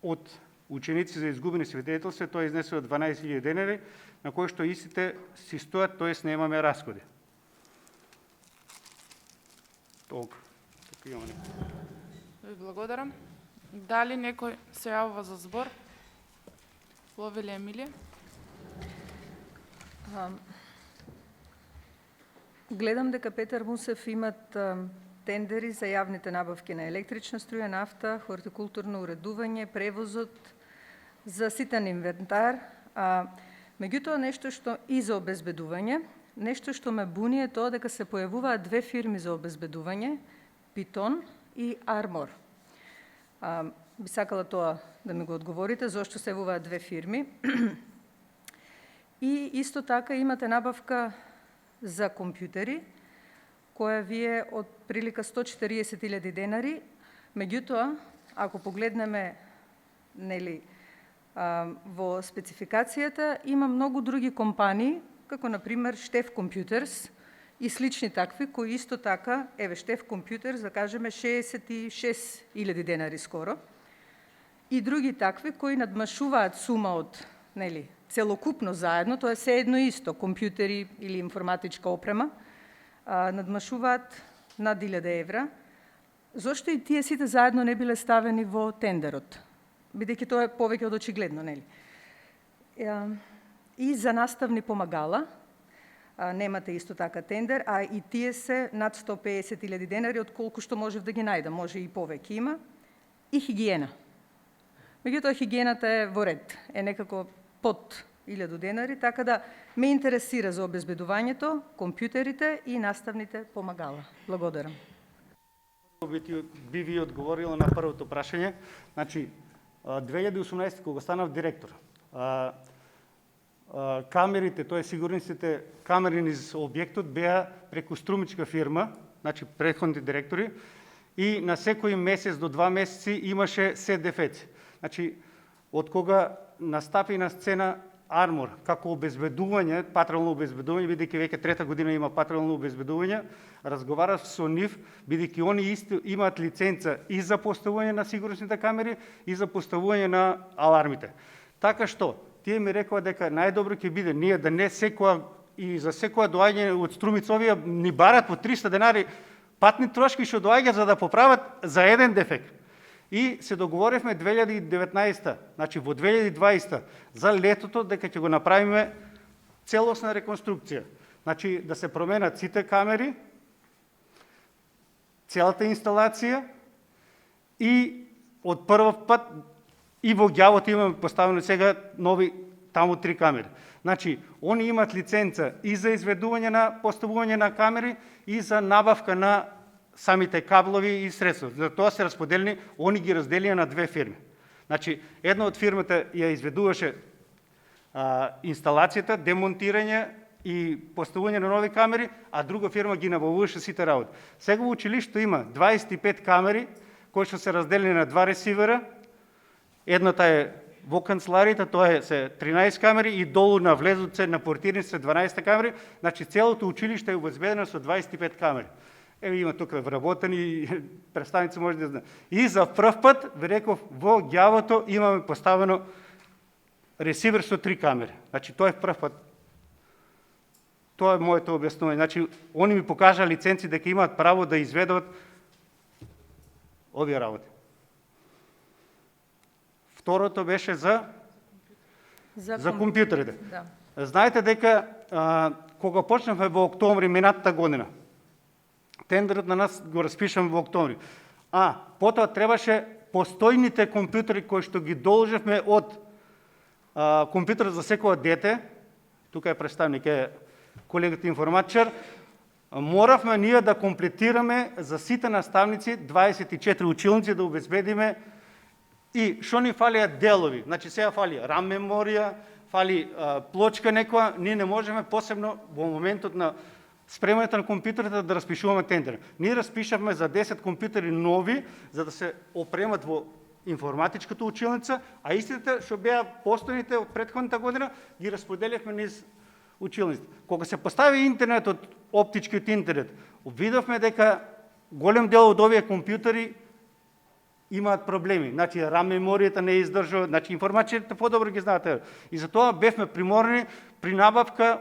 S10: од ученици за изгубени свидетелства, тоа изнесува 12 000 денари, на кои што истите си стоят, т.е. немаме разходи. Толку. Така имаме.
S1: Ви благодарам. Дали некој се јавува за збор? Ловели Емилија?
S8: Гледам дека Петър Мусев имат тендери за јавните набавки на електрична струја, нафта, хортикултурно уредување, превозот за ситен инвентар. Меѓутоа нешто што и за обезбедување, нешто што ме буни е тоа дека се појавуваат две фирми за обезбедување, Питон и Армор. Би сакала тоа да ми го одговорите, зошто се јавуваат две фирми. И исто така имате набавка за компјутери, која ви е од прилика 140.000 денари. Меѓутоа, ако погледнеме во спецификацијата, има многу други компании, како например Штеф Компјутерс и слични такви, кои исто така, Штеф Компјутерс, да кажеме 66.000 денари скоро, и други такви кои надмашуваат сума од целокупно заедно, тоа е се едно исто, компјутери или информатичка опрема, надмашуваат над 1000 евра. Зошто и тие сите заедно не биле ставени во тендерот? Бидејќи тоа е повеќе од очигледно, нели? И за наставни помагала немате исто така тендер, а и тие се над 150.000 денари, од колку што можев да ги најдам, може и повеќе има. И хигиена. Меѓутоа хигиената е во ред, е некако под 1000 денари, така да ме интересира за обезбедувањето, компјутерите и наставните помагала. Благодарам.
S10: Би ви одговорила на првото прашање. Значи, 2018 кога станав директор, камерите, тоа е сигурниците камери низ објектот беа преку струмичка фирма, значи претходните директори, и на секој месец до 2 месеци имаше се дефеци. Значи, од кога настапи на сцена Армор како обезбедување, патролно обезбедување, бидејќи веќе трета година има патролно обезбедување, разговарав со нив, бидејќи они исто имаат лиценца и за поставување на сигурносните камери и за поставување на алармите. Така што, тие ми рекоа дека најдобро ќе биде ние да не секоја и за секоја доаѓање од Струмица овие ни барат по 300 денари патни трошки што доаѓа за да поправат за еден дефект. И се договоривме 2019, значи во 2020 за летото дека ќе го направиме целосна реконструкција. Значи да се променат сите камери, целата инсталација и од прв пат и во ѓавото имаме поставено сега нови таму 3 камери. Значи, они имат лиценца и за изведување на поставување на камери и за набавка на самите каблови и средства. За тоа се расподелени, они ги разделија на 2 фирми. Значи, една од фирмата ја изведуваше инсталацијата, демонтирање и поставување на нови камери, а друга фирма ги набавуваше сите работи. Сега во училиштето има 25 камери, кои што се разделени на 2 ресивера. Едната е во канцеларијата, тоа се 13 камери и долу на влезоце на портирниците 12 камери. Значи, целото училиште е обезбедено со 25 камери. Еве има тука вработени представници, може да знае. И за прв пат, ви реков, во ѓавото имаме поставено ресивер со 3 камери. Значи, тоа е прв пат. Тоа е моето објаснување. Значи, они ми покажа лиценци дека имаат право да изведуват овие работи. Второто беше за компјутерите.
S8: Да.
S10: Знаете дека кога почнавме во октомври минатата година, тендерот на нас го распишаме во октомври. Потоа требаше постојните компјутери кои што ги должевме од компјутерот за секој дете, тука е представник, е колегата информатичар, моравме ние да комплетираме за сите наставници 24 училници да обезбедиме и што ни фалија делови. Значи сега фали RAM меморија, фали плочка некоја, ние не можеме посебно во моментот на спремањето на компјутерите да распишуваме тендер. Ние распишавме за 10 компјутери нови, за да се опремат во информатичката училница, а истите што беа постојните од претходната година ги распределивме низ училниците. Кога се постави интернетот, оптичкиот интернет, видовме дека голем дел од овие компјутери имаат проблеми. Значи, RAM меморијата не издржува, значи информатичарите подобро ги знаат. И затоа бевме приморени при набавка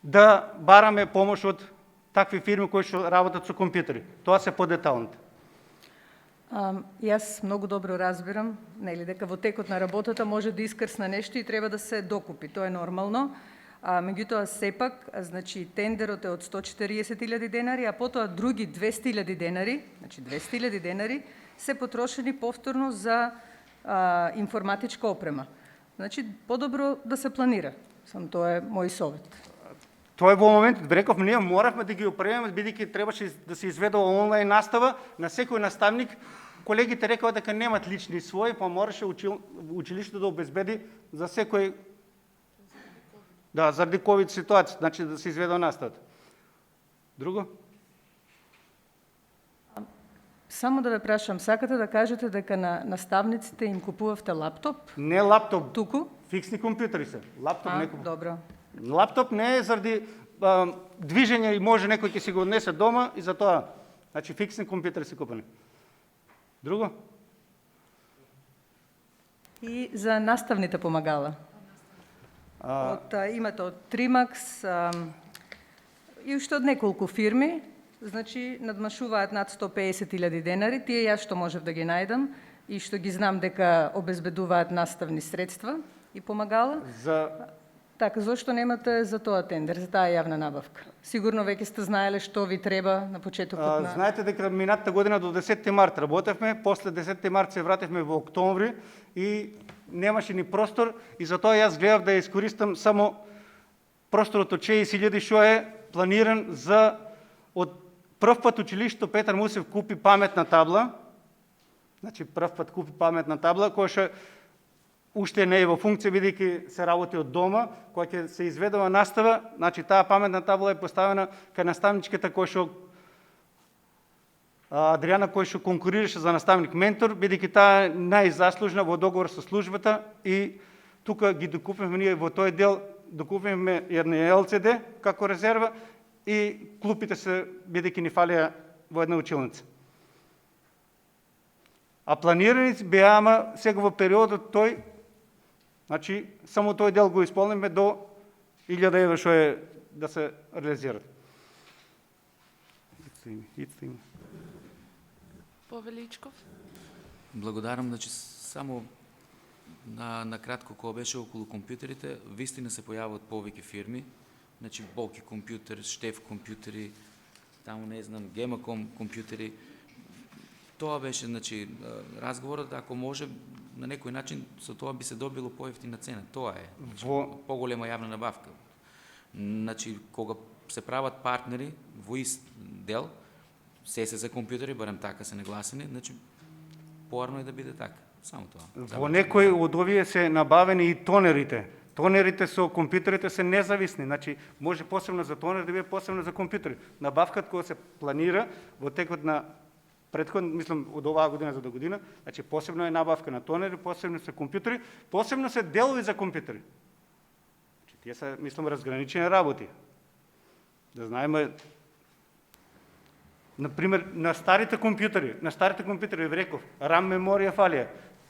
S10: да бараме помош од такви фирми кои што работат со компјутери. Тоа се подеталните.
S8: Јас многу добро разбирам, нели, дека во текот на работата може да искрсне нешто и треба да се докупи. Тоа е нормално. Меѓутоа, сепак, значи, тендерот е од 140.000 денари, а потоа други 200.000 денари, значи 200.000 денари, се потрошени повторно за информатичка опрема. Значи, подобро да се планира. Тоа е мој совет.
S10: Тоа е во моментот, реков, ние моравме да ги опремаме, бидејќи требаше да се изведува онлайн настава на секој наставник. Колегите рекоа дека немат лични своји, па мораше училиштето да обезбеди за секој, заради ковид ситуација, значи да се изведува наставата. Друго?
S8: Само да ве прашам, сакате да кажете дека на наставниците им купувавте лаптоп?
S10: Не лаптоп,
S8: Туку?
S10: фиксни компјутери се. Лаптоп не купувам.
S8: Добро.
S10: Лаптоп не е заради движење и може некој ќе си го однесе дома и затоа. Значи фиксни компјутери се купени. Друго?
S8: И за наставните помагала? Имате од Trimaks и уште од неколку фирми, значи надмашуваат над 150.000 денари. Тие јас што можев да ги најдам и што ги знам дека обезбедуваат наставни средства и помагала. Така, зошто немате за тоа тендер, за таа јавна набавка? Сигурно веќе сте знаеле што ви треба на почетокот на...
S10: Знаете дека минатата година до 10 март работевме, после 10 март се вративме во октомври и немаше ни простор и затоа јас гледав да ја искористам само просторот од 60.000 што е планиран за од прв пат училиштето Петар Мусев купи паметна табла. Значи прв пат купи паметна табла која што уште не е во функција, бидејќи се работи од дома, која ќе се изведува настава, значи таа паметна табла е поставена кај наставничката која што Адријана, кој што конкурираше за наставник ментор, бидејќи таа е најзаслужна во договор со службата и тука ги докупивме ние во тој дел, докупивме една ЛЦД како резерва и клупите се, бидејќи ни фалија во една училница. А планирани беа, ама сега во периодот тој, значи, само тој дел го исполнивме до 1000 евра што е да се реализира.
S1: Повеличков.
S3: Благодарам, значи само на кратко кога беше околу компјутерите, вистина се појавуваат повеќе фирми, значи Болки компјутер, Штеф компјутери, таму не знам, Гемаком компјутери. Тоа беше, значи, разговорот, ако може, на некој начин, со тоа би се добило поевтина цена. Тоа е. Значи, поголема јавна набавка. Значи, кога се прават партнери во ист дел, се за компјутери, барем така се нагласени, значи, поарно е да биде така. Само тоа.
S10: Во некои од овие се набавени и тонерите. Тонерите со компјутерите се независни, значи може посебно за тонер да биде посебно за компјутери. Набавката која се планира во текот на претходно, мислам, од оваа година за до година, значи посебно е набавка на тонери, посебно се компјутери, посебно се делови за компјутери. Значи, тие се, мислам, разграничени работи. Да знаеме, например, на старите компјутери, ви реков, RAM меморија фалија.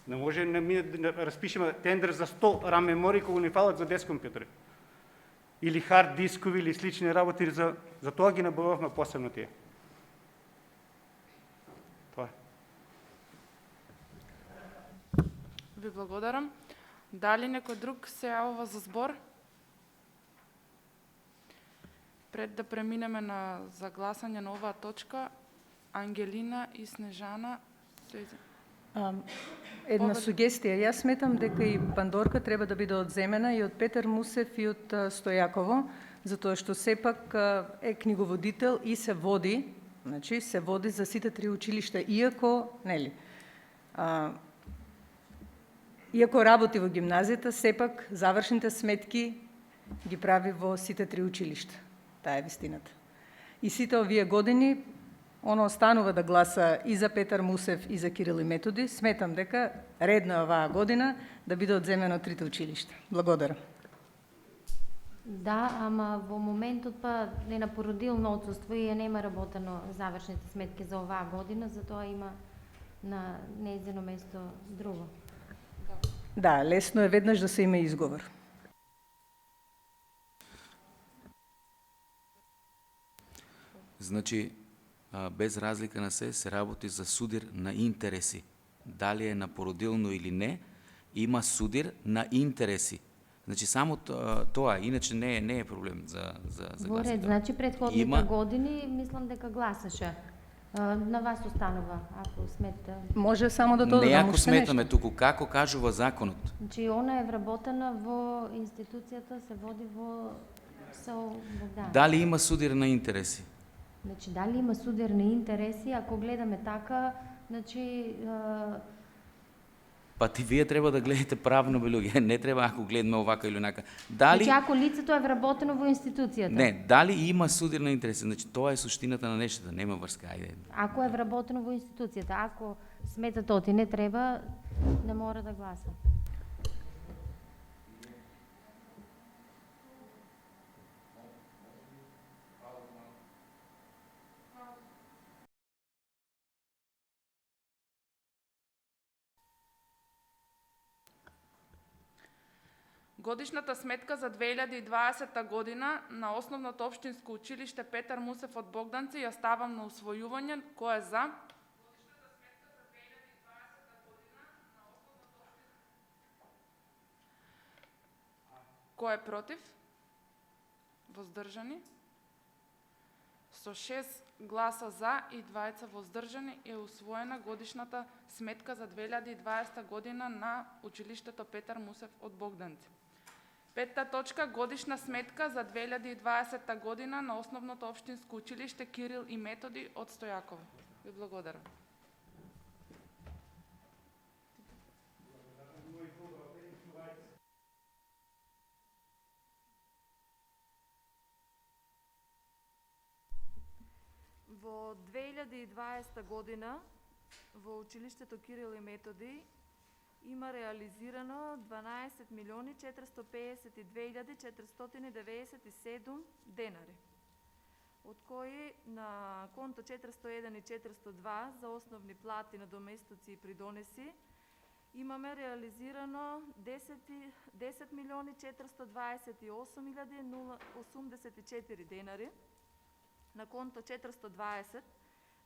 S10: Не може да распишеме тендер за 100 RAM мемории кога ни фалат за 10 компјутери. Или хард дискови или слични работи, за тоа ги набававме посебно тие. Тоа е.
S1: Ви благодарам. Дали некој друг се јавува за збор? Пред да преминеме на загласање на оваа точка, Ангелина и Снежана се
S8: Една сугестија. Јас сметам дека и Пандорка треба да биде одземена и од Петар Мусев и од Стојаково, затоа што сепак е книговодител и се води, значи се води за сите три училишта, иако, нели, иако работи во гимназијата, сепак завршните сметки ги прави во сите три училишта. Таа е вистината. И сите овие години оно останува да гласа и за Петар Мусев и за Кирил и Методи. Сметам дека редно е оваа година да биде одземено трите училишта. Благодарам.
S5: Да, ама во моментот па е на породилно отсуство и нема работено завршните сметки за оваа година, затоа има на нејзино место друго.
S8: Да, лесно е веднаш да се има изговор.
S3: Значи, без разлика на се работи за судир на интереси. Дали е на породилно или не, има судир на интереси. Значи, само тоа, иначе не е проблем за
S5: Во ред, значи предходните години, мислам дека гласаше. На вас останува, ако смета.
S8: Може само да тоа
S3: не
S8: додам
S3: ако сметаме туку, како кажува законот.
S5: Значи, она е вработена во институцијата, се води во СО Богдан.
S3: Дали има судир на интереси?
S5: Значи, дали има судир на интереси, ако гледаме така, значи...
S3: Па ти вие треба да гледате правно, бе луѓе, не треба ако гледаме овака или онака. Дали...
S5: Значи, ако лицето е вработено во институцијата?
S3: Не, дали има судир на интереси, значи тоа е суштината на нештата, нема врска, ајде.
S5: Ако е вработено во институцијата, ако сметате оти не треба, не мора да гласа.
S1: Годишната сметка за 2020 година на Основното општинско училиште Петар Мусев од Богданци ја ставам на усвојување. Кој е за? Кој е против? Воздржани? Со 6 гласа за и 2 воздржани е усвоена годишната сметка за 2020 година на училиштето Петар Мусев од Богданци. Петта точка, годишна сметка за 2020 година на Основното општинско училиште Кирил и Методи од Стојаково. Ви благодарам.
S7: Во 2020 година во училиштето Кирил и Методи има реализирано 12.452.497 денари, од кои на конто 401 и 402 за основни плати, надоместоци и придонеси имаме реализирано 10.428.084 денари, на конто 420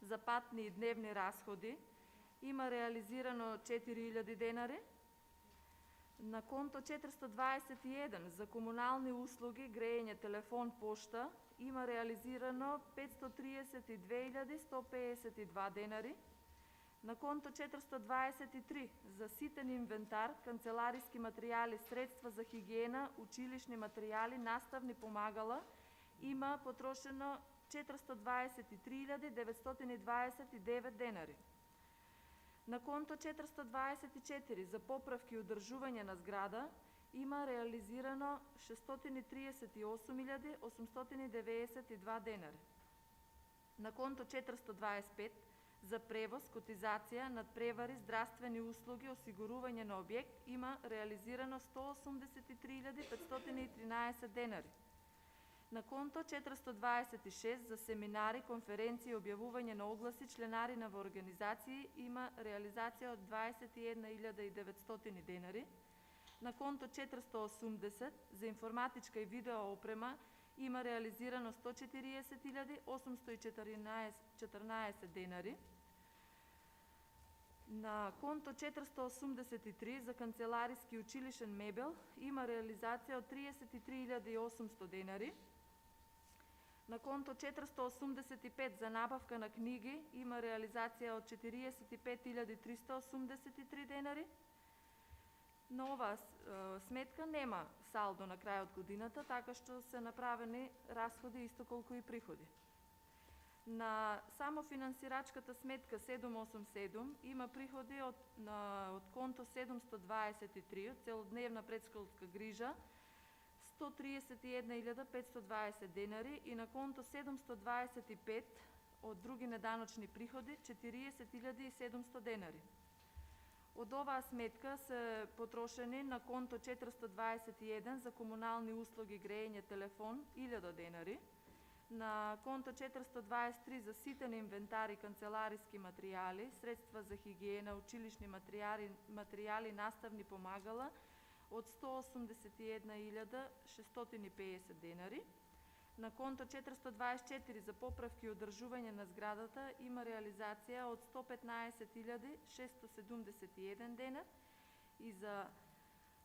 S7: за патни и дневни расходи има реализирано 4.000 денари. На конто 421 за комунални услуги, грејење, телефон, пошта има реализирано 532.152 денари. На конто 423 за ситен инвентар, канцелариски материјали, средства за хигиена, училишни материјали, наставни помагала има потрошено 423.929 денари. На конто 424 за поправки и одржување на зграда има реализирано 638.892 денари. На конто 425 за превоз, котизација, надпревари, здравствени услуги, осигурување на објект има реализирано 183.513 денари. На конто 426 за семинари, конференции, објавување на огласи, членарина во организации има реализација од 21.900 денари. На конто 480 за информатичка и видео опрема има реализирано 140.814 денари. На конто 483 за канцелариски и училишен мебел има реализација од 33.800 денари. На конто 485 за набавка на книги има реализација од 45.383 денари. На оваа сметка нема салдо на крајот годината, така што се направени расходи исто колку и приходи. На само финансирачката сметка 787 има приходи од конто 723 од целодневна претшколска грижа 131.520 денари и на конто 725 од други неданочни приходи 40.700 денари. Од оваа сметка се потрошени на конто 421 за комунални услуги, грејење, телефон 1000 денари, на конто 423 за ситен инвентар и канцелариски материјали, средства за хигиена, училишни материјали, наставни помагала од 181.650 денари. На конто 424 за поправки и одржување на зградата има реализација од 115.671 денар и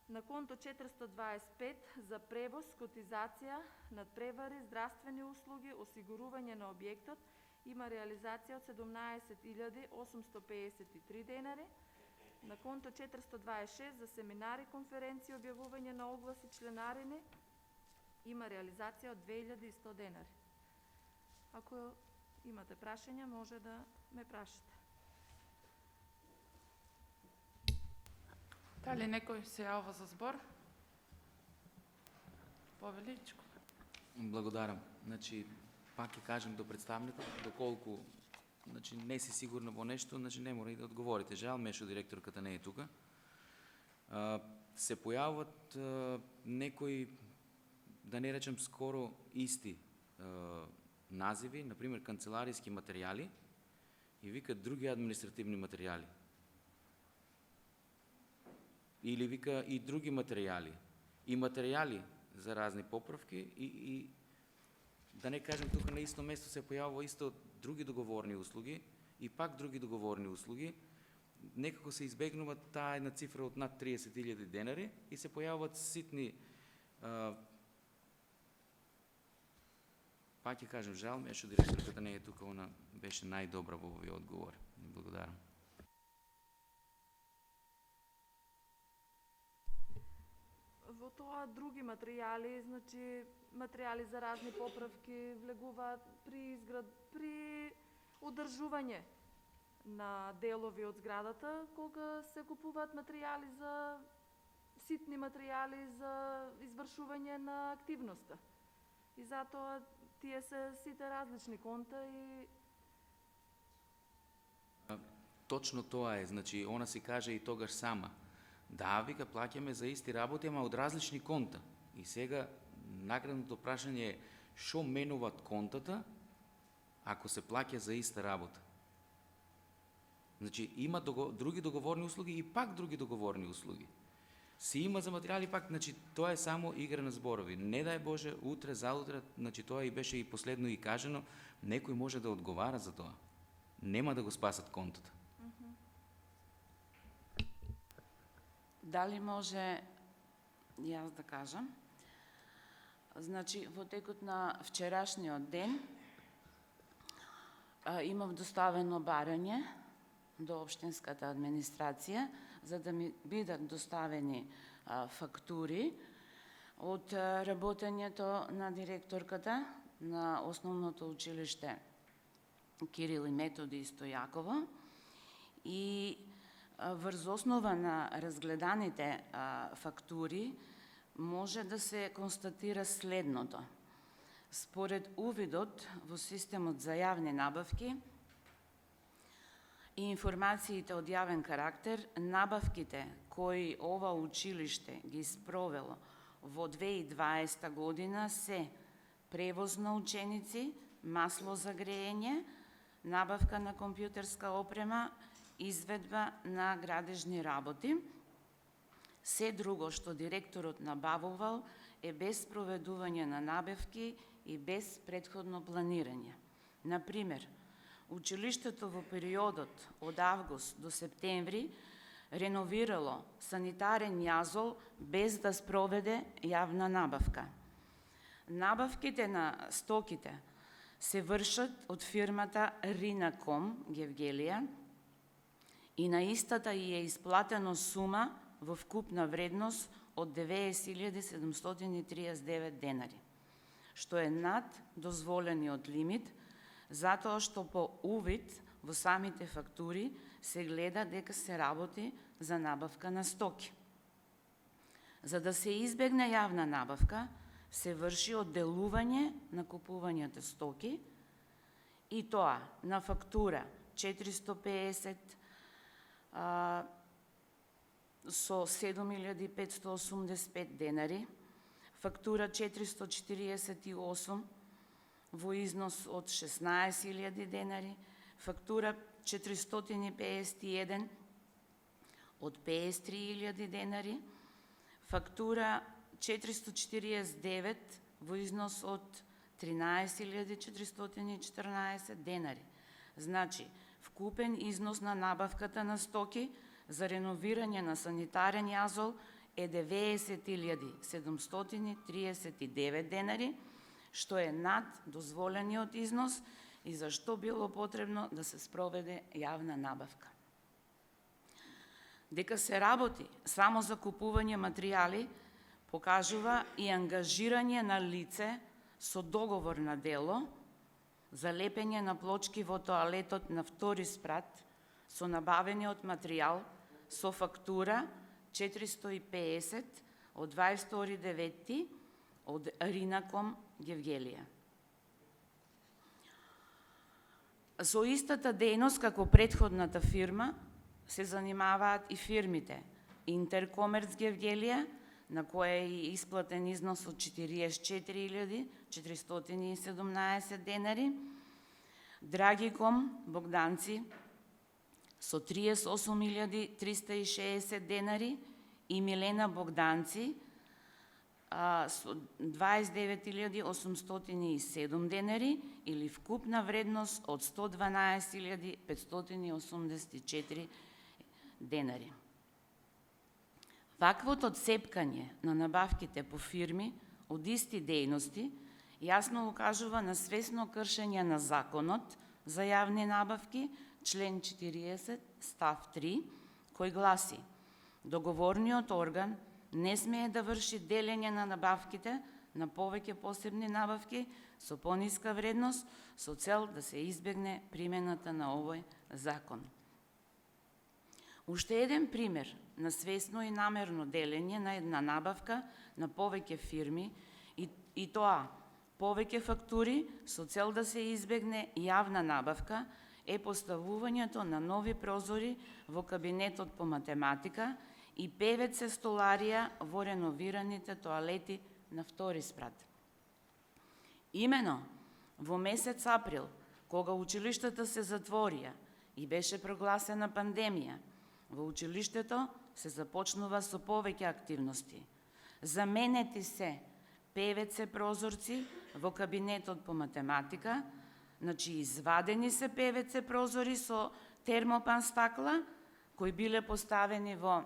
S7: на конто 425 за превоз, котизација, надпревари, здравствени услуги, осигурување на објектот има реализација од 17.853 денари. На конто 426 за семинари, конференции, објавување на огласи, членарини има реализација од 2100 денари. Ако имате прашања, може да ме прашате.
S1: Дали некој се јавува за збор? Повеличко.
S3: Благодарам. Значи, пак ќе кажем до представникот, доколку не си сигурна во нешто, не мора и да одговорите. Жал ме што директорката не е тука. Се појавуват некои, да не речем скоро исти називи, например канцелариски материјали и викат други административни материјали. Или вика и други материјали. И материјали за разни поправки и да не кажем тука на исто место се појавува исто други договорни услуги и пак други договорни услуги. Некако се избегнува таа една цифра од над 30.000 денари и се појавуваат ситни пак ќе кажем, жал ме што директорката не е тука, она беше најдобра во овие одговори. Благодарам.
S7: Во тоа други материјали, значи материјали за разни поправки влегуваат при одржување на делови од зградата, кога се купуваат материјали за ситни материјали за извршување на активноста. И затоа тие се сите различни конта и
S3: Точно тоа е, значи она си каже и тогаш сама. Да, вика, плаќаме за исти работи, ама од различни конта. И сега наградното прашање е што менуваат контата ако се плаќа за иста работа. Значи има други договорни услуги и пак други договорни услуги. Си има за материјали пак, значи тоа е само игра на зборови. Не дај Боже, утре, заутре, значи тоа и беше и последно и кажено, некој може да одговара за тоа. Нема да го спасат контата.
S9: Дали може јас да кажам? Значи, во текот на вчерашниот ден имав доставено барање до општинската администрација, за да ми бидат доставени фактури од работењето на директорката на Основното училиште Кирил и Методи Стојакова и врз основа на разгледаните фактури може да се констатира следното. Според увидот во системот за јавни набавки и информациите од јавен карактер, набавките кои ова училиште ги спровело во 2020 година се превоз на ученици, масло за грејење, набавка на компјутерска опрема, изведба на градежни работи. Се друго што директорот набавувал е без проведување на набавки и без претходно планирање. Например, училиштето во периодот од август до септември реновирало санитарен јазол без да спроведе јавна набавка. Набавките на стоките се вршат од фирмата Ринаком Гевгелија и на истата и е исплатено сума во вкупна вредност од 90.739 денари, што е над дозволениот лимит, затоа што по увид во самите фактури се гледа дека се работи за набавка на стоки. За да се избегне јавна набавка, се врши одделување на купувањата стоки и тоа на фактура 450 со 7.585 денари, фактура 448 во износ од 16.000 денари, фактура 451 од 53.000 денари, фактура 449 во износ од 13.414 денари. Значи, вкупен износ на набавката на стоки за реновирање на санитарен јазол е 90.739 денари, што е над дозволениот износ и за што било потребно да се спроведе јавна набавка. Дека се работи само за купување материјали, покажува и ангажирање на лице со договор на дело за лепење на плочки во тоалетот на втори спрат со набавениот материјал со фактура 450 од 22.9. од Ринаком Гевгелија. Со истата дејност како претходната фирма се занимаваат и фирмите Интеркомерц Гевгелија, на која е исплатен износ од 44.417 денари, Драгиком Богданци со 38.360 денари и Милена Богданци со 29.807 денари или вкупна вредност од 112.584 денари. Ваквото отсепкање на набавките по фирми од исти дејности јасно укажува на свесно кршење на законот за јавни набавки, член 40, став 3, кој гласи: договорниот орган не смее да врши делење на набавките на повеќе посебни набавки со пониска вредност со цел да се избегне примената на овој закон. Уште еден пример на свесно и намерно делење на една набавка на повеќе фирми и тоа повеќе фактури со цел да се избегне јавна набавка е поставувањето на нови прозори во кабинетот по математика и ПВЦ столарија во реновираните тоалети на втори спрат. Имено во месец април, кога училиштата се затворија и беше прогласена пандемија, во училиштето се започнува со повеќе активности. Заменети се ПВЦ прозорци во кабинетот по математика, значи извадени се ПВЦ прозори со термопан стакла, кои биле поставени во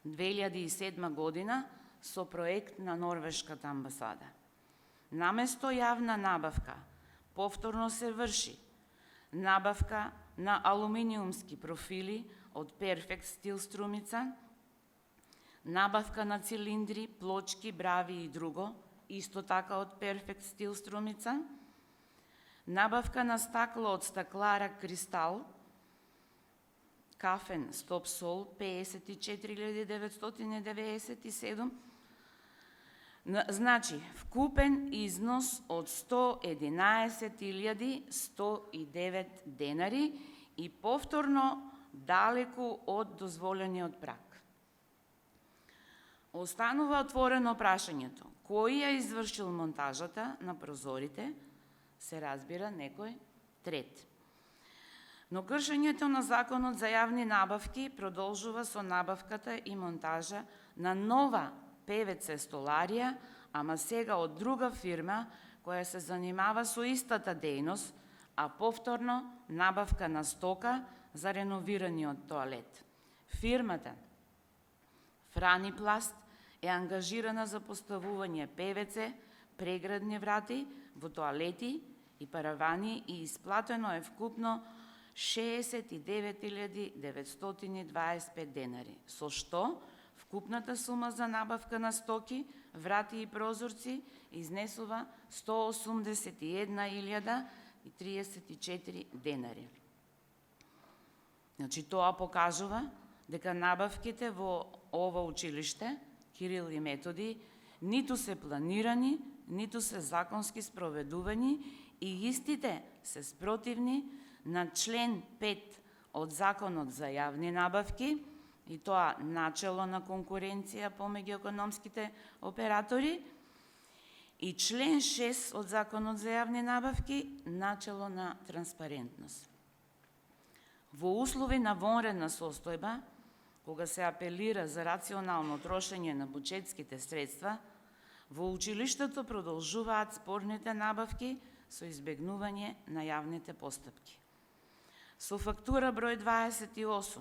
S9: 2007 година со проект на Норвешката амбасада. Наместо јавна набавка, повторно се врши набавка на алуминиумски профили од Perfect Steel Струмица, набавка на цилиндри, плочки, брави и друго, исто така од Perfect Steel Струмица, набавка на стакло од стаклара Кристал, Кафен Стоп Сол 54.997, значи вкупен износ од 111.109 денари и повторно далеку од дозволениот праг. Останува отворено прашањето, кој ја извршил монтажата на прозорите, се разбира некој трет. Но кршењето на Законот за јавни набавки продолжува со набавката и монтажа на нова ПВЦ столарија, ама сега од друга фирма која се занимава со истата дејност, а повторно набавка на стока за реновираниот тоалет. Фирмата Франипласт е ангажирана за поставување ПВЦ, преградни врати во тоалети и паравани и исплатено е вкупно 69.925 денари, со што вкупната сума за набавка на стоки, врати и прозорци изнесува 181.034 денари. Значи, тоа покажува дека набавките во ова училиште, Кирил и Методи, ниту се планирани, ниту се законски спроведувани и истите се спротивни на член 5 од Законот за јавни набавки, и тоа начело на конкуренција помеѓу економските оператори, и член 6 од Законот за јавни набавки, начело на транспарентност. Во услови на вонредна состојба, кога се апелира за рационално трошење на буџетските средства, во училиштето продолжуваат спорните набавки со избегнување на јавните постапки. Со фактура број 28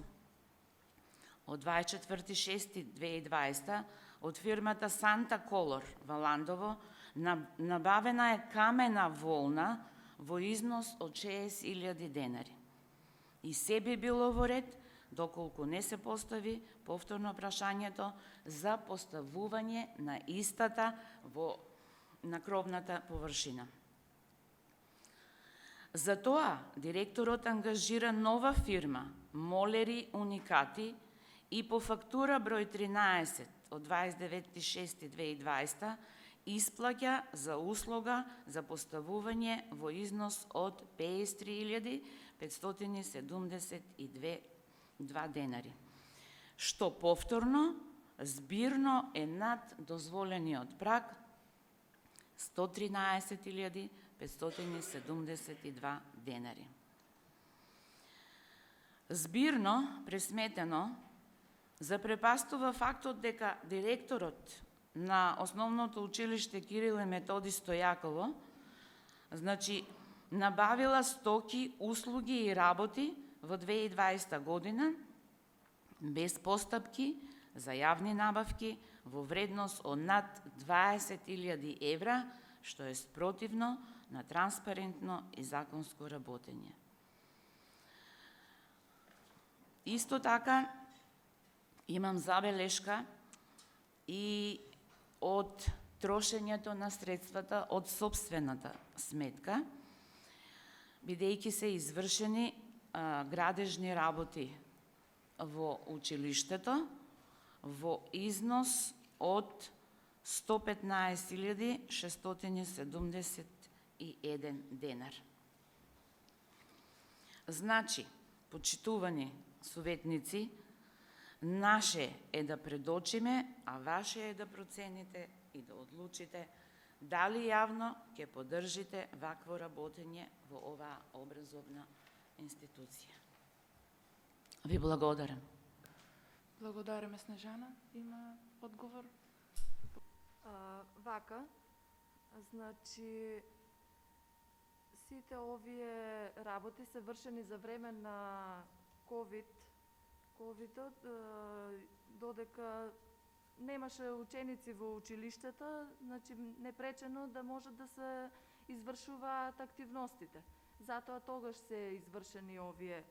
S9: од 24.6.2020 од фирмата Санта Колор во Ландово набавена е камена волна во износ од 60.000 денари. И се би било во ред доколку не се постави повторно прашањето за поставување на истата на кровната површина. Затоа директорот ангажира нова фирма Молери Уникати и по фактура број 13 од 29.6.2020 исплаќа за услуга за поставување во износ од 53.572 денари, што повторно збирно е над дозволениот праг 113.572 денари. Збирно пресметено запрепастува фактот дека директорот на Основното училиште Кирил и Методи Стојаково, значи, набавила стоки, услуги и работи во 2020 година без постапки за јавни набавки во вредност од над 20.000 евра, што е спротивно на транспарентно и законско работење. Исто така, имам забелешка и од трошењето на средствата од сопствената сметка, бидејќи се извршени градежни работи во училиштето во износ од 115.671 денар. Значи, почитувани советници, наше е да предочиме, а ваше е да процените и да одлучите дали јавно ќе поддржите вакво работење во оваа образовна институција. Ви благодарам.
S1: Благодариме, Снежана. Има одговор?
S7: Вака, значи, сите овие работи се вршени за време на ковидот, додека немаше ученици во училиштата, значи непречено да може да се извршуваат активностите. затоа тогаш се извршени овие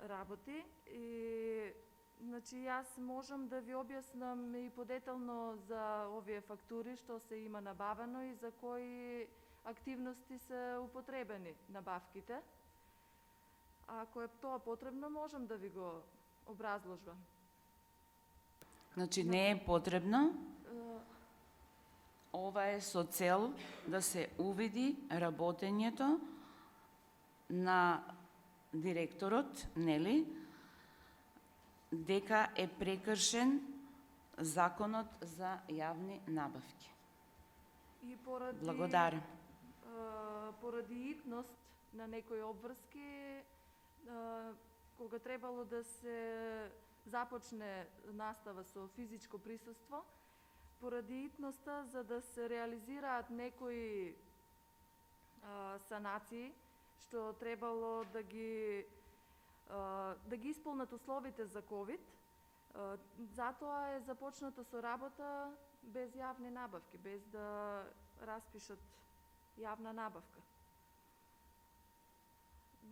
S7: работи. И значи јас можам да ви објаснам и подетално за овие фактури што се има набавено и за кои активности се употребени набавките. Ако е тоа потребно, можам да ви го образложам.
S9: Значи не е потребно. Ова е со цел да се увиди работењето на директорот, нели, дека е прекршен законот за јавни набавки.
S7: И поради
S9: Благодарам.
S7: Поради итност на некои обврски, кога требало да се започне настава со физичко присуство, поради итноста за да се реализираат некои санации што требало да ги исполнат условите за ковид, затоа е започнато со работа без јавни набавки, без да распишат јавна набавка.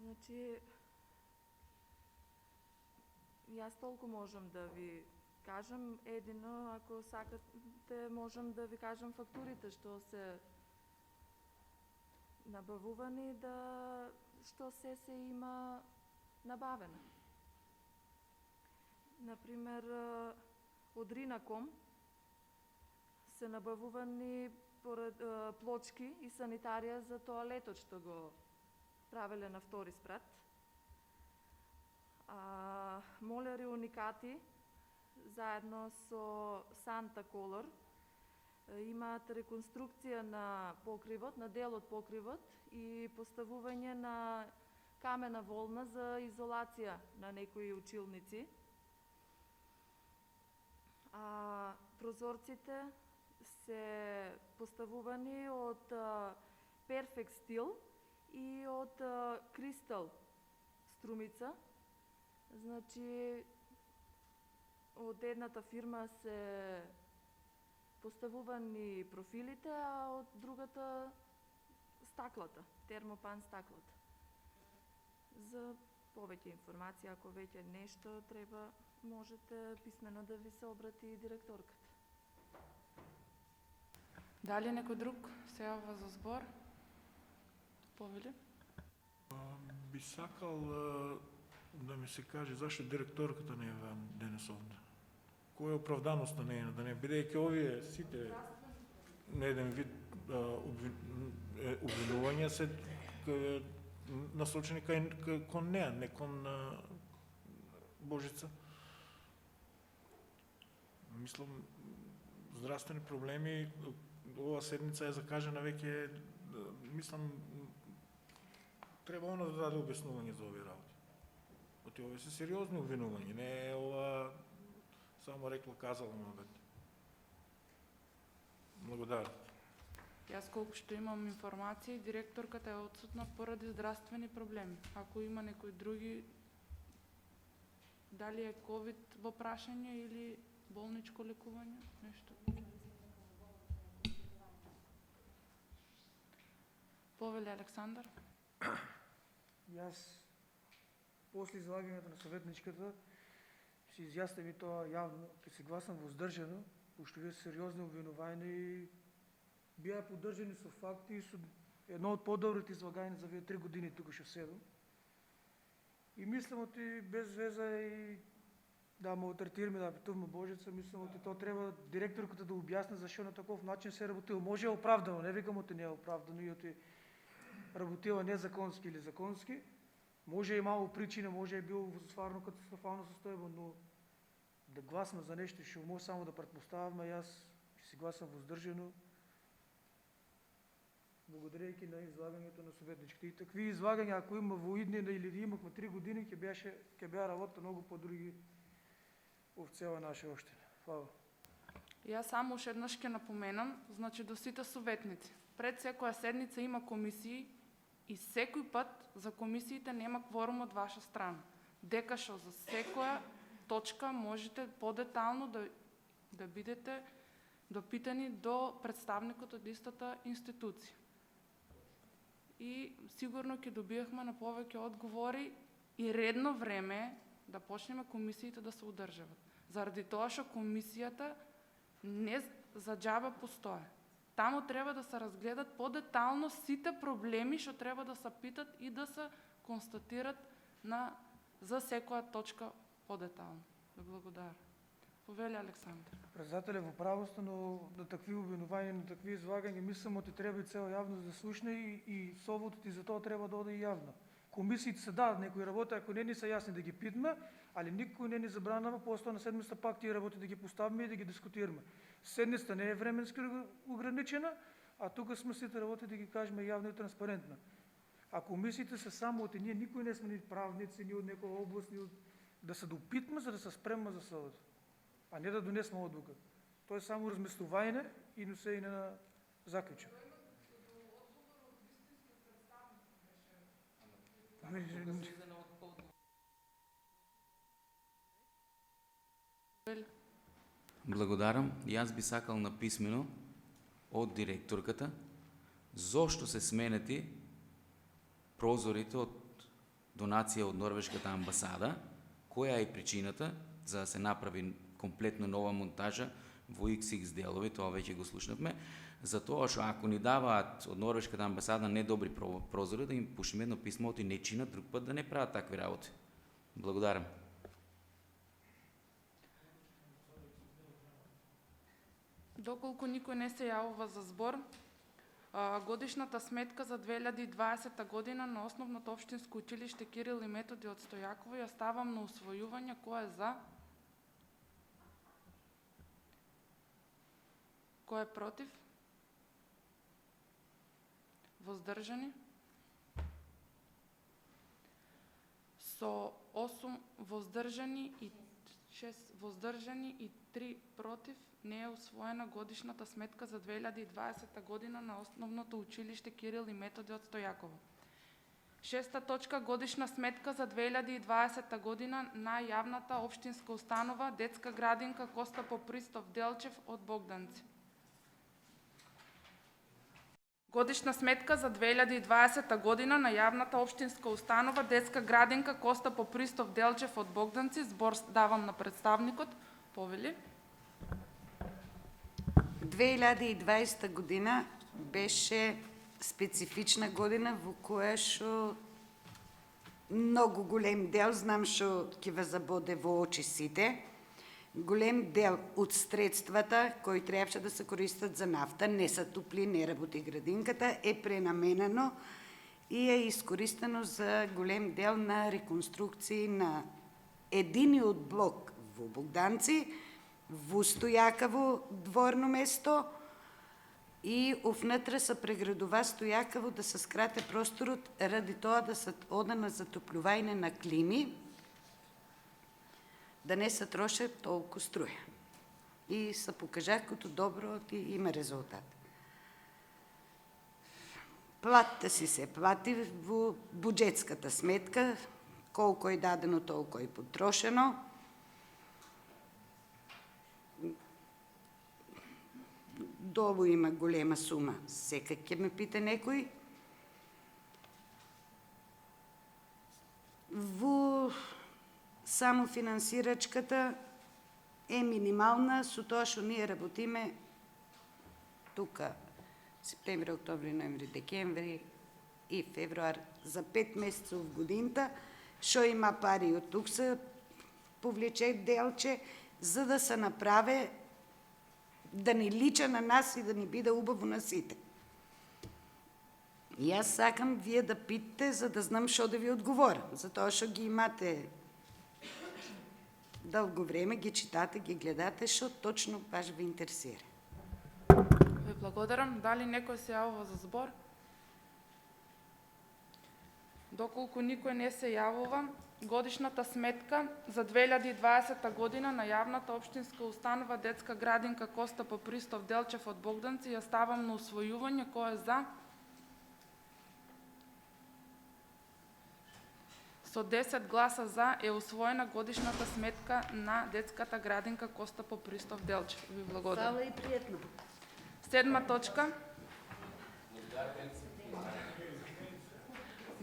S7: Значи, јас толку можам да ви кажам, едино ако сакате можам да ви кажам фактурите што се набавувани, да што се има набавено. Например, од Ринаком се набавувани плочки и санитарија за тоалетот што го правеле на втори спрат. Молери Уникати заедно со Санта Колор имаат реконструкција на покривот, на дел од покривот и поставување на камена волна за изолација на некои училници. Прозорците се поставувани од Perfect Steel и од Кристал Струмица. Значи, од едната фирма се поставувани профилите, а од другата стаклата, термопан стаклата. За повеќе информација, ако веќе нешто треба, можете писмено да ви се обрати и директорката.
S1: Дали некој друг се јавува за збор? Повели?
S11: Би сакал да ми се каже зашто директорката не е денес овде. Која е оправданоста нејна да не, бидејќи овие сите на еден вид обвинувања се насочени кон неа, не кон Божица. Мислам, здравствени проблеми, ова седница е закажена веќе, мислам, треба она да даде објаснување за овие работи. Оти овие се сериозни обвинувања, не е ова само рекла казала мабет. Благодарам.
S1: Јас колку што имам информации, директорката е отсутна поради здравствени проблеми. Ако има некои други, дали е ковид во прашање или болничко лекување, нешто. Повели Александар.
S12: Јас, после излагањето на советничката, се изјаснив и тоа јавно, ќе се гласам воздржано, пошто вие сериозни обвинувања и беа поддржани со факти и со едно од подобрите излагања за вие 3 години тука што седам. И мислам оти без веза и да ме отретираме да питуваме Божица, мислам оти тоа треба директорката да објасни зашто на таков начин се работило. Може е оправдано, не викам оти не е оправдано и оти работила незаконски или законски. Може и мало причина, може е бил стварно катастрофално состојба, но да гласаме за нешто што може само да претпоставаме, јас ќе се гласам воздржано, благодарејќи на излагањето на советничките. И такви излагања, ако има во иднина или да имавме 3 години, ќе беа работа многу подруги во цела наша општина. Фала.
S1: Јас само уште еднаш ќе напоменам, значи до сите советници. Пред секоја седница има комисии и секој пат за комисиите нема кворум од ваша страна. Дека што за секоја точка можете подетално да бидете допитани до представникот од истата институција. и сигурно ќе добиевме на повеќе одговори и редно време е да почнеме комисиите да се одржават. Заради тоа што комисијата не за џаба постои. Таму треба да се разгледат подетално сите проблеми што треба да се питат и да се констатират за секоја точка подетално. Да благодарам. Повели Александър.
S12: Председателя, во право сте, но на такви обвинувања, на такви излагања, мислам, ти треба и цела јавност да слушне и совотот и за тоа треба да оде и јавно. Комисиите се да, некои работи, ако не ни се јасни да ги питме, али никој не ни забранава после на седмица пак тие работи да ги поставиме и да ги дискутираме. Седмица не е временски ограничена, а тука сме сите работи да ги кажеме јавно и транспарентно. А комисиите се само од ние, никој не сме ни правници, ни од некоја област, ни од да се допитме за да се спремме за съдът, а не да донесме одлука. То е само размислување и носење на заклучок.
S3: Благодарам. Јас би сакал на писмено од директорката зошто се сменети прозорите од донација од Норвешката амбасада, која е причината за да се направи комплетно нова монтажа во XX делови, тоа веќе го слушнавме, за тоа што ако ни даваат од Норвешката амбасада недобри прозори, да им пушиме едно писмо и не чинат друг пат да не прават такви работи. Благодарам.
S1: Доколку никој не се јавува за збор, годишната сметка за 2020 година на Основното општинско училиште Кирил и Методи од Стојаково ја ставам на усвојување. Кој е за? Кој е против? Воздржани? Со 8 воздржани и 6 воздржани и 3 против не е усвоена годишната сметка за 2020 година на Основното училиште Кирил и Методи од Стојаково. Шеста точка, годишна сметка за 2020 година на јавната општинска установа Детска градинка Коста Попристов Делчев од Богданци. Годишна сметка за 2020 година на јавната општинска установа Детска градинка Коста Попристов Делчев од Богданци. Збор давам на представникот. Повели.
S13: 2020 година беше специфична година во која што многу голем дел, знам што ќе ве забоде во очи сите, голем дел од средствата кои требаше да се користат за нафта, не се топли, не работи градинката, е пренаменено и е искористено за голем дел на реконструкции на единиот блок во Богданци, во Стојаково дворно место и овнатре се преградува Стојаково да се скрате просторот ради тоа да се ода на затоплување на клими, да не се троше толку струја. И се покажа като добро и има резултат. Платите си се плати во буџетската сметка, колко е дадено, толку е потрошено. Долу има голема сума, секак ќе ме пита некој. Во само финансирачката е минимална со тоа што ние работиме тука септември, октомври, ноември, декември и февруар за 5 месеци в годината, што има пари од тук се повлече делче за да се направи да ни лича на нас и да ни биде убаво на сите. И аз сакам вие да питате, за да знам што да ви одговорам, затоа што ги имате дълго време, ги читате, ги гледате, што точно баш ви интересира.
S1: Ви благодарам. Дали некој се јавува за збор? Доколку никој не се јавува, годишната сметка за 2020 година на јавната општинска установа Детска градинка Коста Попристов Делчев од Богданци ја ставам на усвојување. Кој е за? Со 10 гласа за е усвоена годишната сметка на Детската градинка Коста Попристов Делчев. Ви благодарам.
S13: Хвала и пријатно.
S1: Седма точка.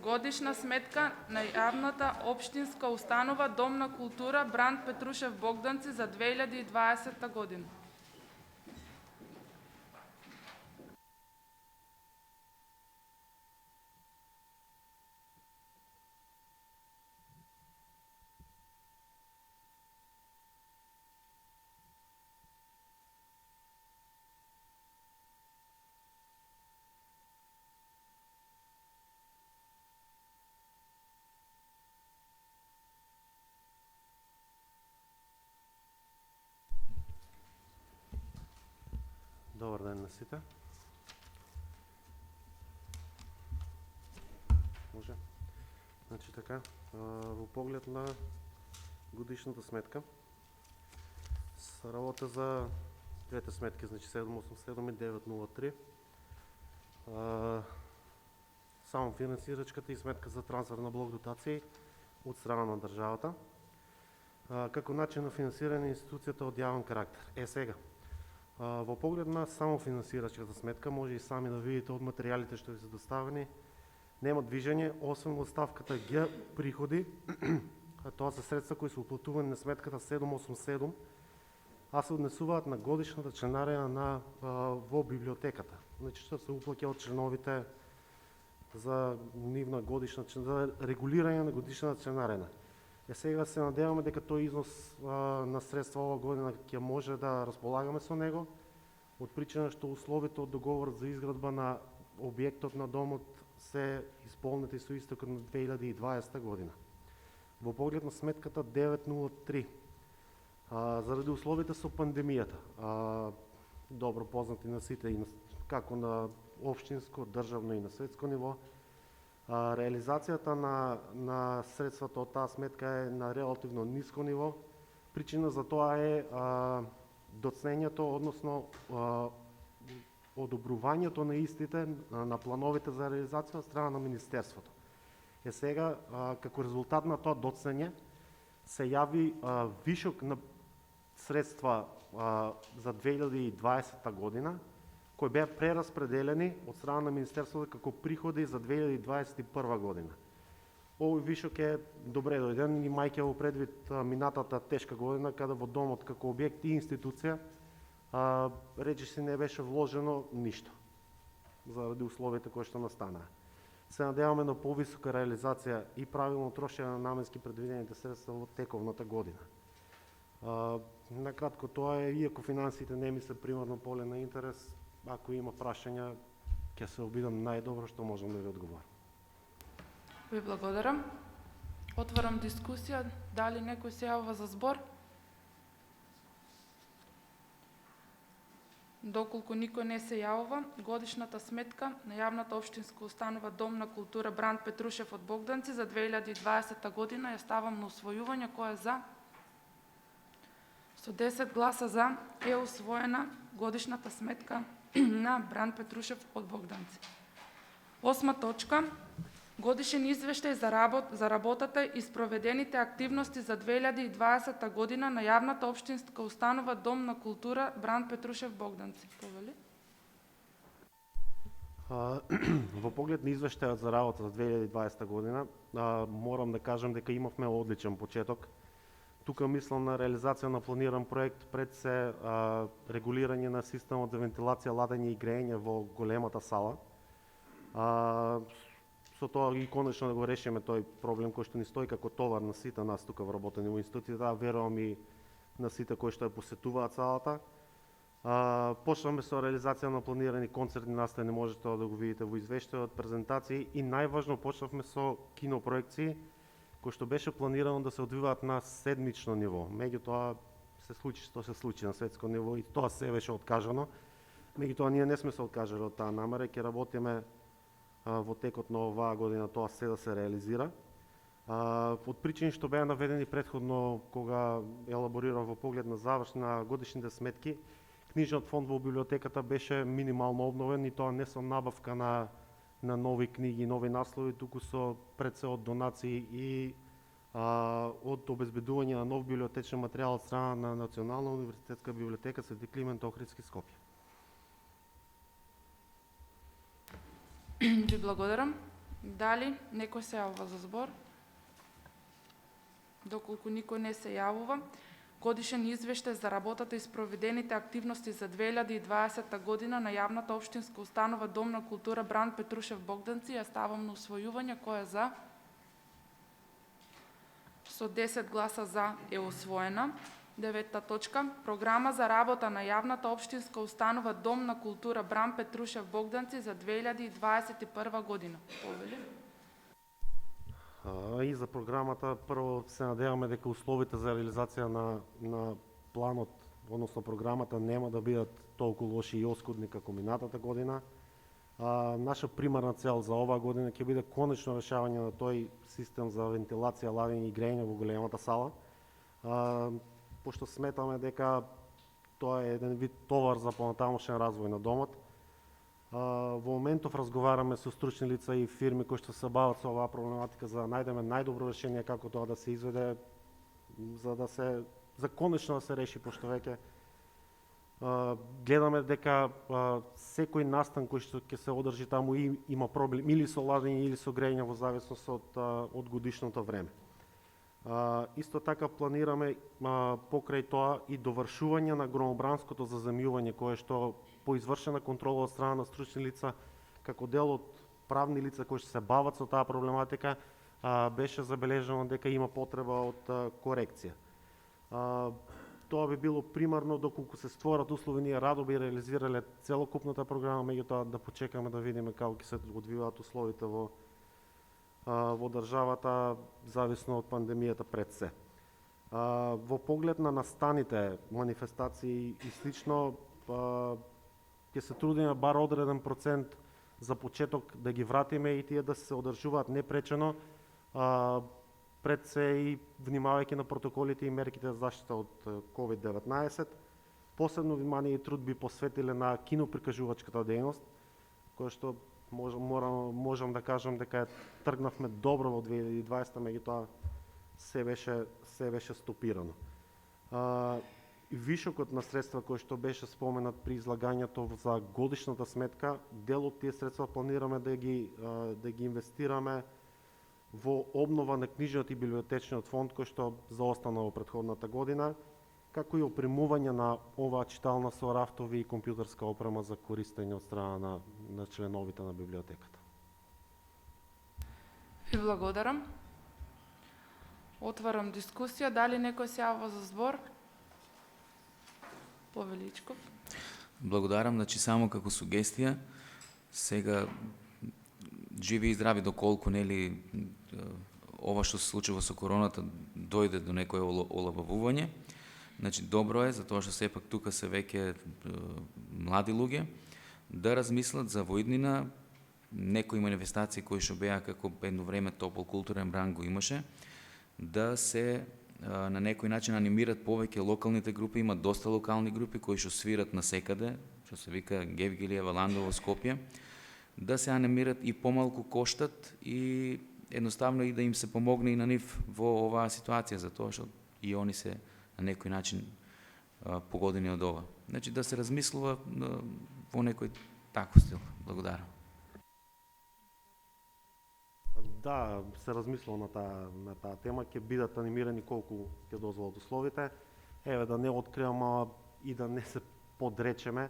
S1: Годишна сметка на јавната општинска установа Дом на култура Бранд Петрушев Богданци за 2020 година.
S14: Добар ден на сите. Може. Значи така, во поглед на годишната сметка, с работа за двете сметки, значи 787 и 903, само финансирачката и сметка за трансфер на блок дотации от страна на државата, како начин на финансиране на институцията од јавен карактер. Сега, во поглед на само финансирачката сметка, може и сами да видите од материјалите што ви се доставени, нема движење, освен во ставката Г приходи, тоа се средства кои се уплатувани на сметката 787, а се однесуваат на годишната членарина во библиотеката. Значи што се уплаќа од членовите за нивна годишна за регулирање на годишната членарина. Сега се надеваме дека тој износ на средства ова година ќе може да располагаме со него, од причина што условите од договорот за изградба на објектот на домот се исполнети со истекот на 2020 година. Во поглед на сметката 903, заради условите со пандемијата, добро познати на сите, како на општинско, државно и на светско ниво, реализацијата на средствата од таа сметка е на релативно ниско ниво. Причина за тоа е доцнењето, односно одобрувањето на истите на плановите за реализација од страна на Министерството. Сега, како резултат на тоа доцнење, се јави вишок на средства за 2020 година, кои беа прераспределени од страна на Министерството како приходи за 2021 година. Овој вишок е добре дојден, имајќи во предвид минатата тешка година, каде во домот како објект и институција речиси не беше вложено ништо заради условите кои што настанаа. Се надеваме на повисока реализација и правилно трошење на наменски предвидените средства во тековната година. Накратко тоа е, иако финансите не ми се примарно поле на интерес, ако има прашања, ќе се обидам најдобро што можам да ви одговорам.
S1: Ви благодарам. Отварам дискусија. Дали некој се јавува за збор? Доколку никој не се јавува, годишната сметка на јавната општинска установа Дом на култура Бранд Петрушев од Богданци за 2020 година ја ставам на усвојување. Кој е за? Со 10 гласа за е усвоена годишната сметка на Бранд Петрушев од Богданци. 8 точка. Годишен извештај за работата и спроведените активности за 2020 година на јавната општинска установа Дом на култура Бранд Петрушев Богданци. Повели?
S14: Во поглед на извештајот за работа за 2020 година, морам да кажам дека имавме одличен почеток. Тука мислам на реализација на планиран проект, пред се регулирање на системот за вентилација, ладење и греење во големата сала. Со тоа и конечно да го решиме тој проблем кој што ни стои како товар на сите нас тука вработени во институцијата, верувам и на сите кои што ја посетуваат салата. Почнаме со реализација на планирани концертни настани, можете да го видите во извештајот, презентации и најважно почнавме со кинопроекции кој што беше планирано да се одвиваат на седмично ниво. Меѓутоа се случи што се случи на светско ниво и тоа се беше откажано. Меѓутоа ние не сме се откажали од таа намера, ќе работиме во текот на оваа година тоа се да се реализира. Од причини што беа наведени претходно кога елаборирав во поглед на завршна годишните сметки, книжниот фонд во библиотеката беше минимално обновен и тоа не со набавка на нови книги, нови наслови, туку со пред се од донации и од обезбедување на нов библиотечен материјал од страна на Национална универзитетска библиотека Свети Климент Охридски Скопје.
S1: Ви благодарам. Дали некој се јавува за збор? Доколку никој не се јавува, Годишен извештај за работата и спроведените активности за 2020 година на јавната општинска установа Дом на култура Бран Петрушев Богданци ја ставам на усвојување. Кој е за? Со 10 гласа за е усвоена. 9 точка. Програма за работа на јавната општинска установа Дом на култура Бран Петрушев Богданци за 2021 година. Повели?
S14: И за програмата, прво се надеваме дека условите за реализација на планот, односно програмата, нема да бидат толку лоши и оскудни како минатата година. Наша примарна цел за оваа година ќе биде конечно решавање на тој систем за вентилација, ладење и грејење во големата сала, пошто сметаме дека тоа е еден вид товар за понатамошен развој на домот. Во моментов разговараме со стручни лица и фирми кои што се бават со оваа проблематика за да најдеме најдобро решение како тоа да се изведе, за конечно да се реши, пошто веќе гледаме дека секој настан кој што ќе се одржи таму има проблем или со ладење или со грејење во зависност од годишното време. Исто така планираме покрај тоа и довршување на громобранското заземјување кое што по извршена контрола од страна на стручни лица како дел од правни лица кои што се бават со таа проблематика беше забележано дека има потреба од корекција. Тоа би било примарно доколку се створат услови, ние радо би реализирале целокупната програма, меѓутоа да почекаме да видиме како ќе се одвиваат условите во државата, зависно од пандемијата пред се. Во поглед на настаните манифестации и слично, ќе се трудиме бар одреден процент за почеток да ги вратиме и тие да се одржуваат непречено, пред се и внимавајќи на протоколите и мерките за заштита од COVID-19. Посебно внимание и труд би посветиле на киноприкажувачката дејност, која што можам да кажам дека тргнавме добро во 2020, меѓутоа се беше стопирано. Вишокот на средства кој што беше споменат при излагањето за годишната сметка, дел од тие средства планираме да ги инвестираме во обнова на книжниот и библиотечниот фонд кој што заостана во претходната година, како и опремување на оваа читална со рафтови и компјутерска опрема за користење од страна на членовите на библиотеката.
S1: Ви благодарам. Отварам дискусија. Дали некој се јавува за збор? Повеличков.
S3: Благодарам, значи само како сугестија, сега живи и здрави доколку нели ова што се случува со короната дојде до некое олабавување. Значи добро е затоа што сепак тука се веќе млади луѓе да размислат за воиднина некои манифестации кои што беа како едно време топол културен бран го имаше, да се на некој начин анимират повеќе локалните групи, има доста локални групи кои што свират насекаде, што се вика Гевгелиева, Ландово, Скопје, да се анимират и помалку коштат и едноставно и да им се помогне и на нив во оваа ситуација, затоа што и они се на некој начин погодени од ова. Значи да се размислува во некој таков стил. Благодарам.
S14: Да, се размислува на таа тема, ќе бидат анимирани колку ќе дозволат условите. Еве да не откривам и да не се подречеме,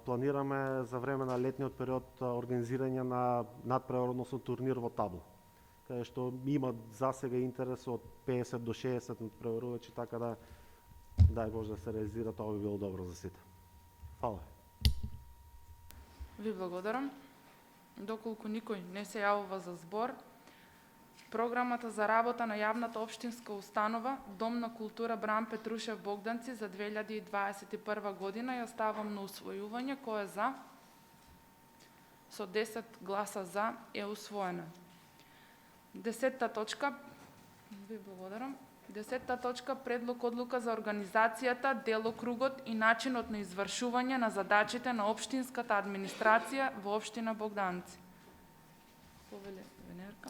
S14: планираме за време на летниот период организирање на надпревар, односно турнир во табло, каде што има засега интерес од 50 до 60 надпреварувачи, така да дај Боже да се реализира, тоа би било добро за сите. Фала.
S1: Ви благодарам. Доколку никој не се јавува за збор, програмата за работа на јавната општинска установа Дом на култура Бран Петрушев Богданци за 2021 година ја ставам на усвојување. Кој е за? Со 10 гласа за е усвоена. 10 точка. Ви благодарам. 10 точка. Предлог одлука за организацијата, делокругот и начинот на извршување на задачите на општинската администрација во општина Богданци. Повеле Венерка.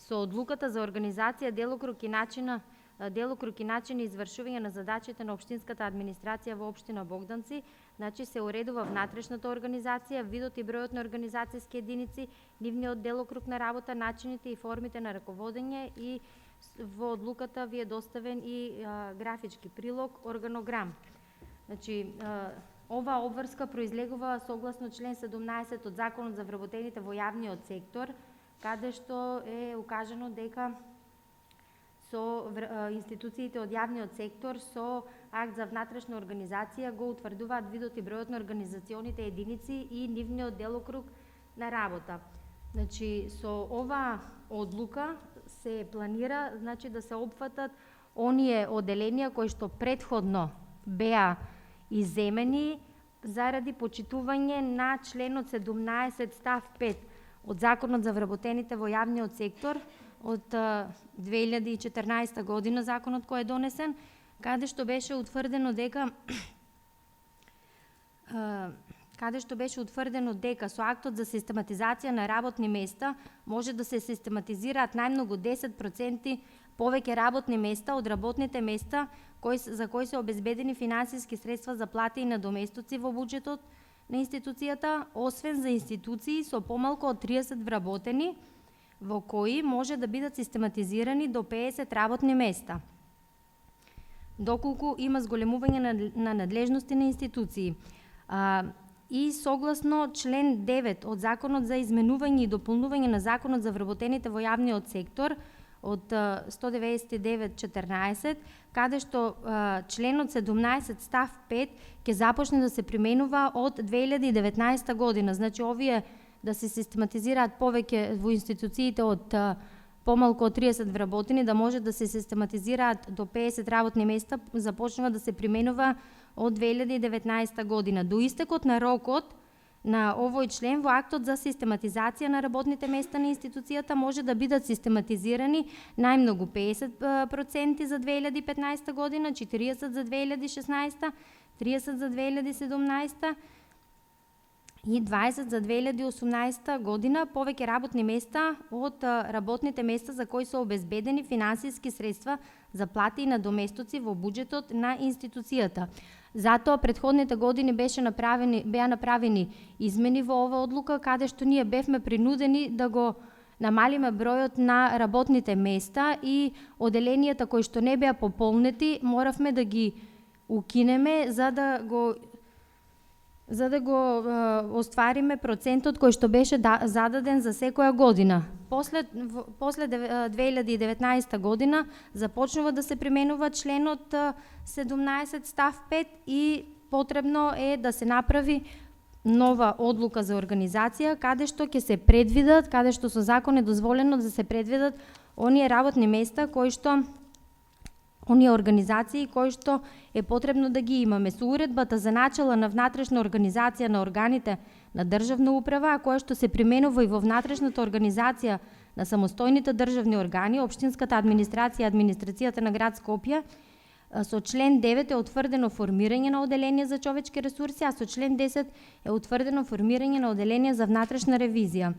S5: Со одлуката за организација, делокруг и начин извршување на задачите на општинската администрација во општина Богданци, значи се уредува внатрешната организација, видот и бројот на организацијски единици, нивниот делокруг на работа, начините и формите на раководење и во одлуката ви е доставен и графички прилог, органограм. Значи, оваа обврска произлегува согласно член 17 од Законот за вработените во јавниот сектор, каде што е укажано дека со институциите од јавниот сектор со акт за внатрешна организација го утврдуваат видот и бројот на организационите единици и нивниот делокруг на работа. Значи, со оваа одлука се планира, значи, да се опфатат оние оделенија кои што претходно беа иземени заради почитување на членот 17 став 5 од Законот за вработените во јавниот сектор од 2014 година, законот кој е донесен, каде што беше утврдено дека со актот за систематизација на работни места може да се систематизираат најмногу 10% повеќе работни места од работните места за кои се обезбедени финансиски средства за плати и надоместоци во буџетот на институцијата, освен за институции со помалку од 30 вработени, во кои може да бидат систематизирани до 50 работни места, доколку има зголемување на надлежности на институции. И согласно член 9 од Законот за изменување и дополнување на Законот за вработените во јавниот сектор од 199/14, каде што членот 17 став 5 ќе започне да се применува од 2019 година. Значи, овие да се систематизираат повеќе во институциите од помалку од 30 вработени, да може да се систематизираат до 50 работни места, започнува да се применува од 2019 година. До истекот на рокот на овој член во актот за систематизација на работните места на институцијата може да бидат систематизирани најмногу 50% за 2015 година, 40% за 2016, 30% за 2017 и 20% за 2018 година повеќе работни места од работните места за кои се обезбедени финансиски средства за плати и надоместоци во буџетот на институцијата. Затоа претходните години беа направени измени во ова одлука, каде што ние бевме принудени да го намалиме бројот на работните места и оделенијата кои што не беа пополнети, моравме да ги укинеме за да го оствариме процентот кој што беше зададен за секоја година. После 2019 година започнува да се применува членот 17 став 5 и потребно е да се направи нова одлука за организација, каде што ќе се предвидат, каде што со закон е дозволено да се предвидат оние работни места оние организации кои што е потребно да ги имаме. Со уредбата за начела на внатрешна организација на органите на државна управа, а која што се применува и во внатрешната организација на самостојните државни органи, општинската администрација и администрацијата на град Скопје, со член 9 е утврдено формирање на оделение за човечки ресурси, а со член 10 е утврдено формирање на оделение за внатрешна ревизија.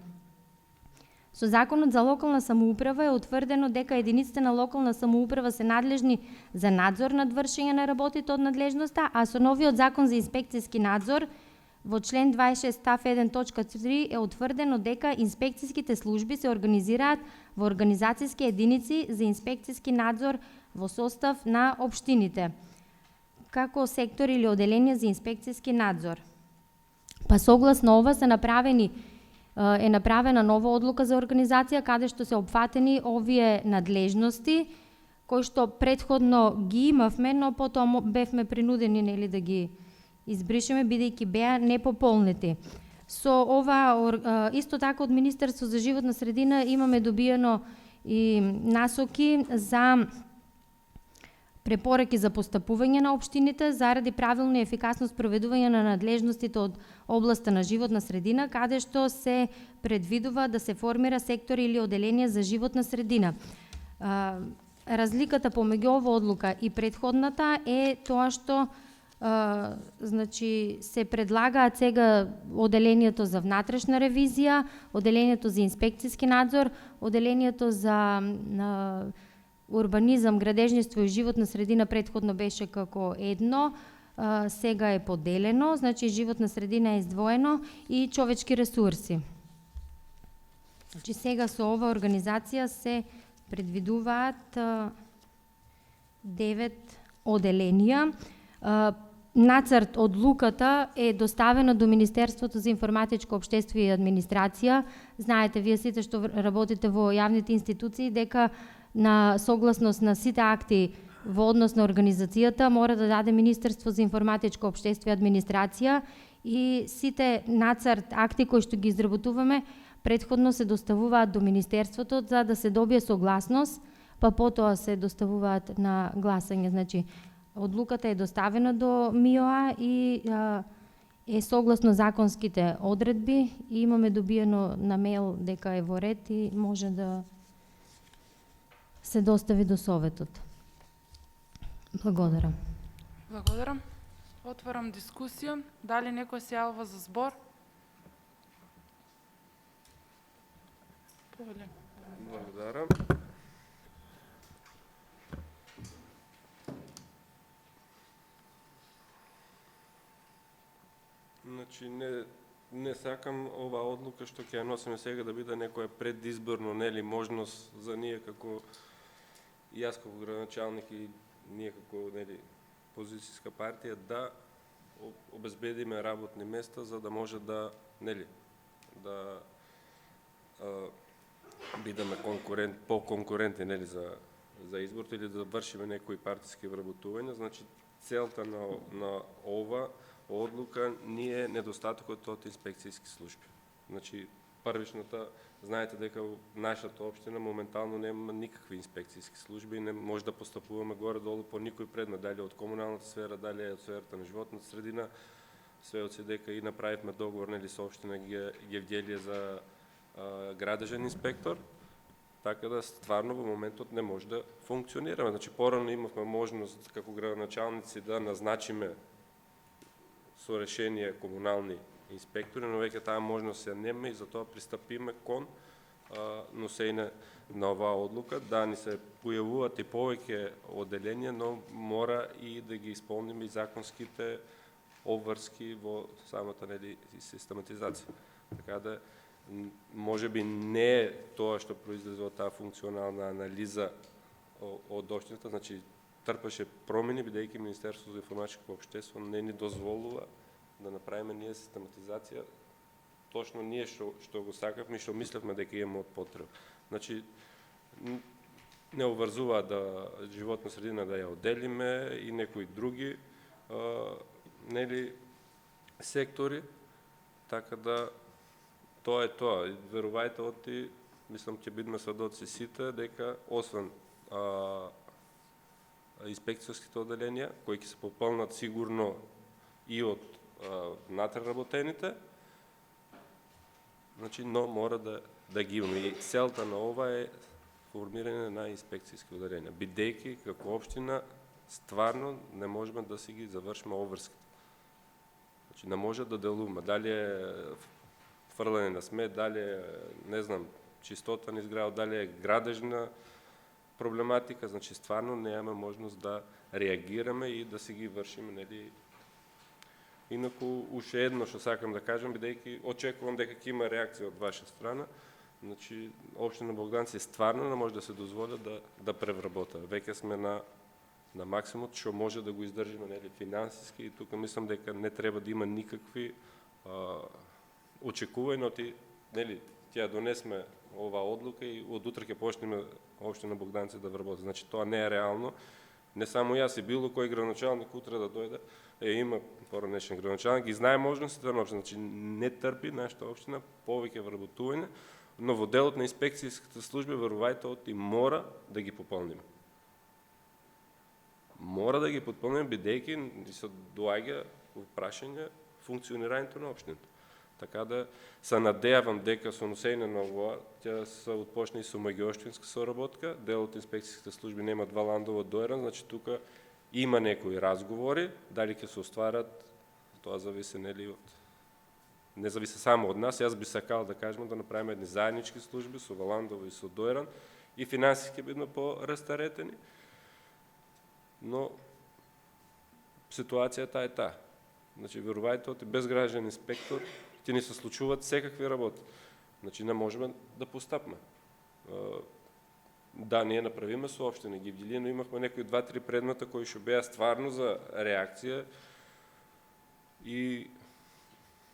S5: Со Законот за локална самоуправа е утврдено дека единиците на локална самоуправа се надлежни за надзор над вршење на работите од надлежноста, а со новиот Закон за инспекцијски надзор во член 26 став 1.3 е утврдено дека инспекцијските служби се организираат во организацијски единици за инспекцијски надзор во состав на општините, како сектор или оделение за инспекцијски надзор. Па согласно ова е направена нова одлука за организација, каде што се опфатени овие надлежности, кои што претходно ги имавме, но потоа бевме принудени да ги избришеме, бидејќи беа непополнети. Со ова, исто така од Министерство за животна средина имаме добиено и насоки за препораки за постапување на општините заради правилно и ефикасно спроведување на надлежностите од областа на животна средина, каде што се предвидува да се формира сектор или оделение за животна средина. Разликата помеѓу оваа одлука и претходната е тоа што значи се предлагаат сега оделението за внатрешна ревизија, оделението за инспекцијски надзор, оделението за урбанизам, градежниство и животна средина претходно беше како едно, сега е поделено, значи животна средина е издвоено и човечки ресурси. Значи сега со ова организација се предвидуваат 9 оделенија. Нацрт одлуката е доставена до Министерството за информатичко општество и администрација. Знаете, вие сите што работите во јавните институции, дека на согласност на сите акти во однос на организацијата мора да даде Министерство за информатичко општество и администрација и сите нацрт акти кои што ги изработуваме претходно се доставуваат до Министерството за да се добие согласност, па потоа се доставуваат на гласање. Значи, одлуката е доставена до МИОА и е согласно законските одредби и имаме добиено на мејл дека е во ред и може да се достави до Советот. Благодарам.
S1: Благодарам. Отварам дискусија. Дали некој се јавува за збор?
S6: Благодарам. Значи, не сакам ова одлука што ќе ја носиме сега да биде некоја предизборно, нели, можност за ние како јас како градоначалник и ние како, нели, позицијска партија да обезбедиме работни места за да може да, нели, да бидеме по-конкурентни, нели, за изборите или да вршиме некои партиски вработувања. Значи, целта на ова одлука не е недостатокот од инспекцијски служби. Значи, првичната, знаете дека нашата општина моментално нема никакви инспекцијски служби и не може да постапуваме горе-долу по никој предмет, дали од комуналната сфера, дали од сферата на животната средина, сведоци дека и направивме договор, нели, со општина Гевделија за градежен инспектор, така да стварно во моментот не може да функционираме. Значи, порано имавме можност како градоначалници да назначиме со решение комунални инспектори, но веќе таа можност ја нема и затоа пристапиме кон носење на оваа одлука, да ни се појавуваат и повеќе оделенија, но мора и да ги исполниме и законските обврски во самата, нели, систематизација. Така да може би не е тоа што произлезе од таа функционална анализа од општината, значи трпеше промени, бидејќи Министерството за информатичко општество не ни дозволува да направиме ние систематизација, точно ние што го сакавме и што мислевме дека имаме од потреба. Значи, не обврзува да животна средина да ја оделиме и некои други нели, сектори, така да тоа е тоа. Верувајте, оти, мислам, ќе бидеме сведоци сите, дека освен инспекцијските оделенија, кои ќе се пополнат сигурно и од внатре работените, значи, но мора да ги имаме. И целта на ова е формирање на инспекцијски оделенија, бидејќи како општина стварно не можеме да си ги завршиме обврските. Значи, не може да делуваме. Дали е фрлање на смет, дали е, не знам, чистота низ градот, дали е градежна проблематика, значи стварно немаме можност да реагираме и да си ги вршиме, нели. Инаку, уште едно што сакам да кажам, бидејќи очекувам дека ќе има реакција од ваша страна, значи, општина Богданци стварно не може да се дозволи да превработа. Веќе сме на максимумот што може да го издржиме, нели, финансиски, и тука мислам дека не треба да има никакви очекувања, нели, ќе донесме оваа одлука и од утре ќе почнеме општина Богданци да вработи. Значи, тоа не е реално. Не само јас, и било кој градоначалник утре да дојде, има поранешен градоначалник и знае можностите на општина. Значи, не трпи нашата општина повеќе вработување, но во делот на инспекцијските служби, верувајте, мора да ги пополниме. Мора да ги пополниме, бидејќи се доаѓа прашање функционирањето на општината. Така да се надејавам дека со носење на ова ќе се отпочне и со меѓуопштинска соработка. Дел од инспекцијските служби нема два ландово доеран, значи тука Има некои разговори, дали ќе се остварат, тоа зависи нели од не зависи само од нас. Јас би сакал да кажем да направиме едни заеднички служби со Валандово и со Дојран и финансиски бидно по-растаретени, но ситуацијата е таа. Значи, верувајте, оти без граждан инспектор ти ни се случуваат секакви работи. Значи, не можеме да постапме. Да, ние направиме соопштени Гевделија, но имахме некои 2-3 предмета кои што беа стварно за реакција и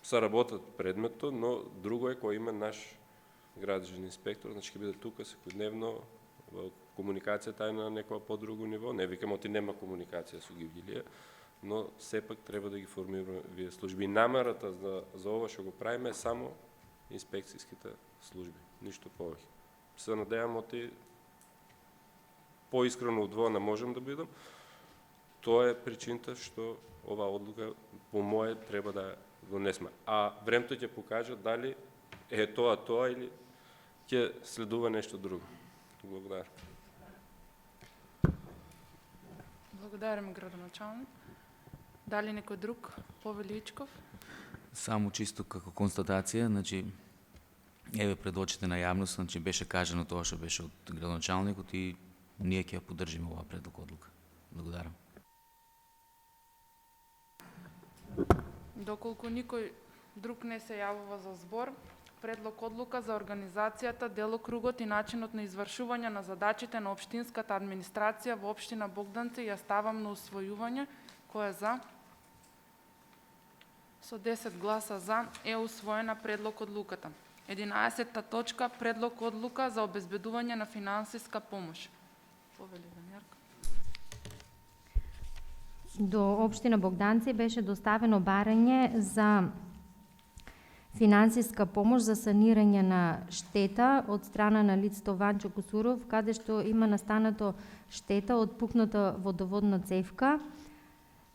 S6: се работат предметто, но друго е кој има наш градежен инспектор, значи ќе биде тука секојдневно, комуникацијата е на некоја по-друго ниво, не викам оти нема комуникација со Гевделија, но сепак треба да ги формираме вие служби. Намерата за ова што го правиме е само инспекцијските служби, ништо повеќе. Се надевам оти поискрено од во не можам да бидам. Тоа е причината што оваа одлука по мое треба да донесме. А времето ќе покаже дали е тоа или ќе следува нешто друго. Благодарам.
S1: Благодарам, градоначалник. Дали некој друг? Повели Ичков?
S3: Само чисто како констатација, значи, еве пред очите на јавност, значи беше кажано тоа што беше од градоначалникот и ние ќе ја поддржиме оваа предлог одлука. Благодарам.
S1: Доколку никој друг не се јавува за збор, предлог одлука за организацијата, делокругот и начинот на извршување на задачите на општинската администрација во општина Богданци ја ставам на усвојување. Кој е за? Со 10 гласа за е усвоена предлог одлуката. 11-та точка, предлог одлука за обезбедување на финансиска помош. Повели Данијарка.
S5: До општина Богданци беше доставено барање за финансиска помош за санирање на штета од страна на лицето Ванчо Косуров, каде што има настанато штета од пукната водоводна цевка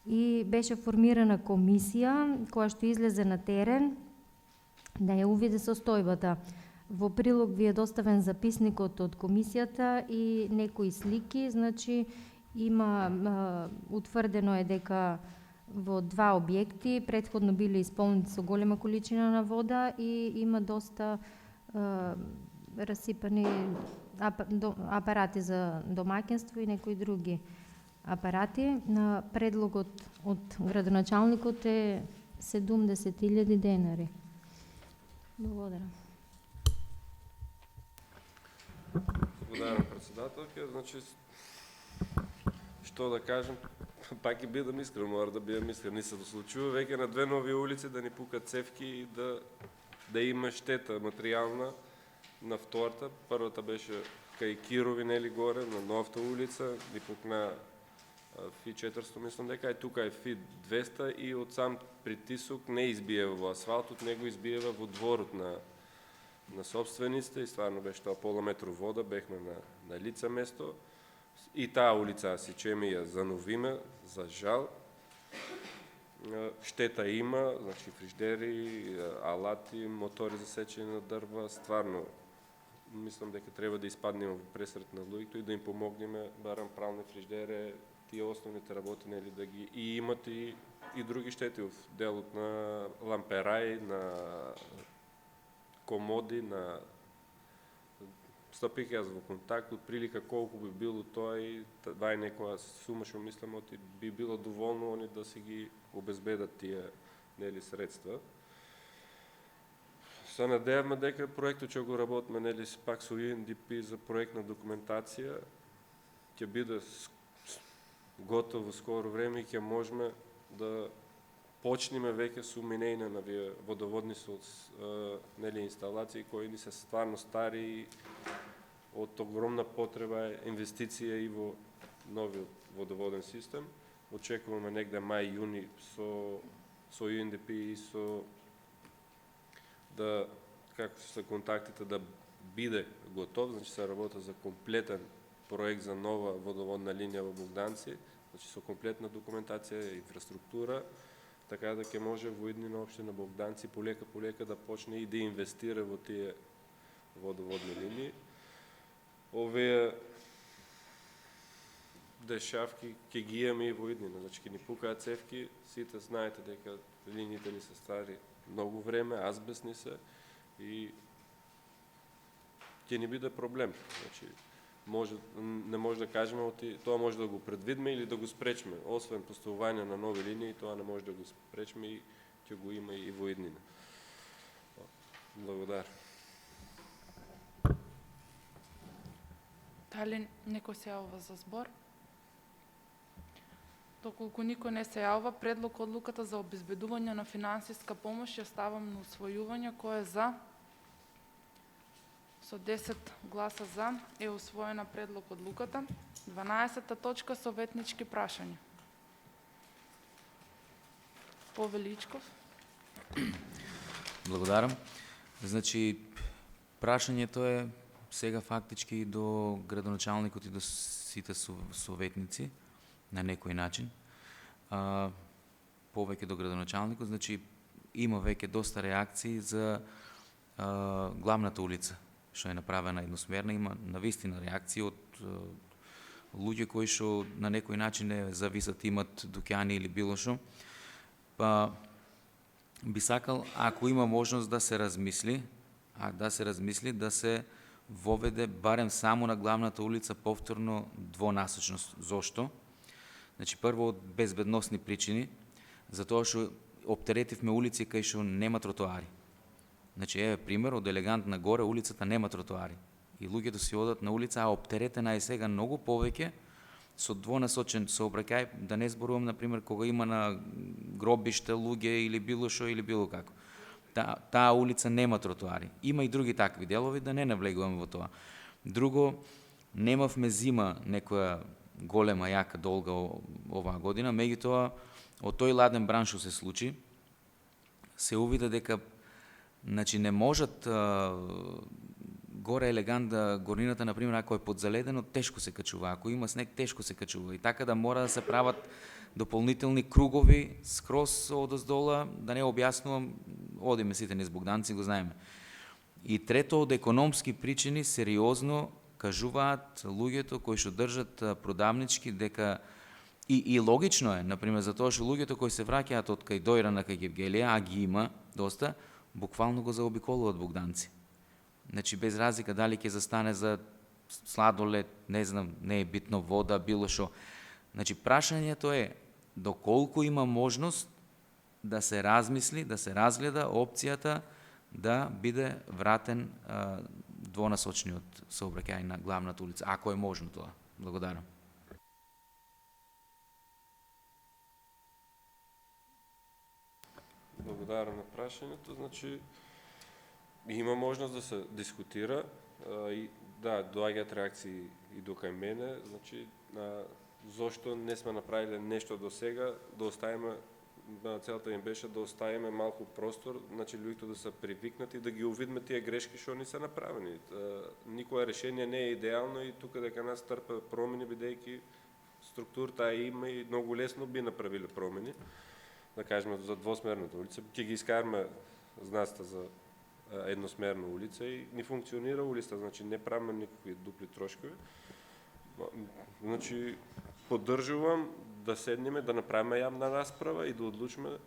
S5: и беше формирана комисија која што излезе на терен да ја увиде состојбата. Во прилог ви е доставен записникот од комисијата и некои слики, значи има утврдено е дека во 2 објекти претходно биле исполнети со голема количина на вода и има доста расипани апарати за домаќинство и некои други апарати. На предлогот од градоначалникот е 70.000 денари. Благодарам.
S6: Благодарам, председателка. Значи, што да кажем, пак ќе бидам искрен, мора да бидам искрен. Ни се случува веќе на 2 нови улици да ни пукат цевки и да има штета материјална на втората. Првата беше кај Кирови, нели горе, на Новата улица, ни пукна ФИ 400, мислам дека, и тука е ФИ 200 и од сам притисок не избиева во асфалтот, него избиева во дворот на собствениците и стварно беше тоа пола метро вода, бехме на лице место. И таа улица Сичеми ја зановиме, за жал. Штета има, значи фриждери, алати, мотори за сечење на дрва, стварно мислам дека треба да испаднеме во пресрет на луѓето и да им помогнеме, барам правни фриждери, тие основните работи, нели, да ги и имат и други штети во делот на лампераи, на комоди, на стапих јас во контакт, од прилика колку би било тоа и това е некоја сума што мислам оти би било доволно они да си ги обезбедат тие, нели, средства. Се надеваме дека проектот што го работиме, нели, пак со UNDP за проектна документација ќе биде готово скоро време и ќе можеме да почнеме веќе со минење на водоводни нели, инсталации кои ни се стварно стари од огромна потреба инвестиција и во новиот водоводен систем. Очекуваме негде мај-јуни со UNDP и со да, како се контактите, да биде готов, значи се работа за комплетен проект за нова водоводна линија во Богданци, значи со комплетна документација, инфраструктура, така да ќе може во иднина општина Богданци полека да почне и да инвестира во тие водоводни линии. Овие дешавки ќе ги имаме и во иднина. Значи ќе ни пукаат цевки, сите знаете дека линиите ни се стари многу време, азбестни се и ќе ни биде проблем. Значи не може да кажеме тоа може да го предвидиме или да го спречиме. Освен поставување на нови линии, тоа не може да го спречиме и ќе го има и во иднина. Благодарам.
S1: Дали некој се јавува за збор? Доколку никој не се јавува, предлог одлуката за обезбедување на финансиска помош ја ставам на усвојување. Кој е за? Со 10 гласа за е усвоена предлог одлуката. 12-та точка, советнички прашања. Повеличков.
S3: Благодарам. Значи, прашањето е сега фактички до градоначалникот и до сите советници на некој начин. Повеќе до градоначалникот, значи има веќе доста реакции за главната улица, што е направена едносмерна. Има навистина реакции од луѓе кои што на некој начин не зависат, имат дуќани или било што. Па би сакал, ако има можност да се размисли, да се воведе барем само на главната улица повторно двонасочност. Зошто? Значи, прво од безбедносни причини, затоа што оптеретивме улици кај што нема тротоари. Значи, еве пример, од Елегантна горе улицата нема тротоари. И луѓето си одат на улица, а оптеретена е сега многу повеќе со двонасочен сообраќај, да не зборувам, например, кога има на гробиште луѓе или било што или било како. Таа улица нема тротоари. Има и други такви делови, да не навлегуваме во тоа. Друго, немавме зима некоја голема, јака, долга оваа година, меѓутоа, од тој ладен бран што се случи, се увида дека значи не можат горе Елегант, горнината, например, ако е подзаледено, тешко се качува. Ако има снег, тешко се качува. И така да мора да се прават дополнителни кругови скрос одоздола, да не објаснувам, одиме сите низ Богданци, го знаеме. И трето, од економски причини, сериозно кажуваат луѓето кои што држат продавнички дека и логично е, например, затоа што луѓето кои се враќаат од кај Дојрана кај Гевгелија, а ги има доста, буквално го заобиколуваат Богданци. Значи, без разлика дали ќе застане за сладолед, не знам, не е битно, вода, било што. Значи, прашањето е доколку има можност да се размисли, да се разгледа опцијата да биде вратен двонасочниот сообраќај на главната улица, ако е можно тоа. Благодарам.
S6: Благодарам на прашањето. Значи, има можност да се дискутира и да, доаѓаат реакции и до кај мене. Значи, зошто не сме направиле нешто до сега, да оставиме, целата им беше да оставиме малку простор, значи луѓето да се привикнати, да ги увидиме тие грешки што ни се направени. Никое решение не е идеално и тука дека нас трпа промени, бидејќи структурата има и многу лесно би направиле промени. Да кажеме за двосмерната улица, ќе ги искараме знаците за едносмерна улица и ни функционира улица, значи не правиме никакви дупли трошкови. Значи, поддржувам да седнеме, да направиме јавна расправа и да одлучиме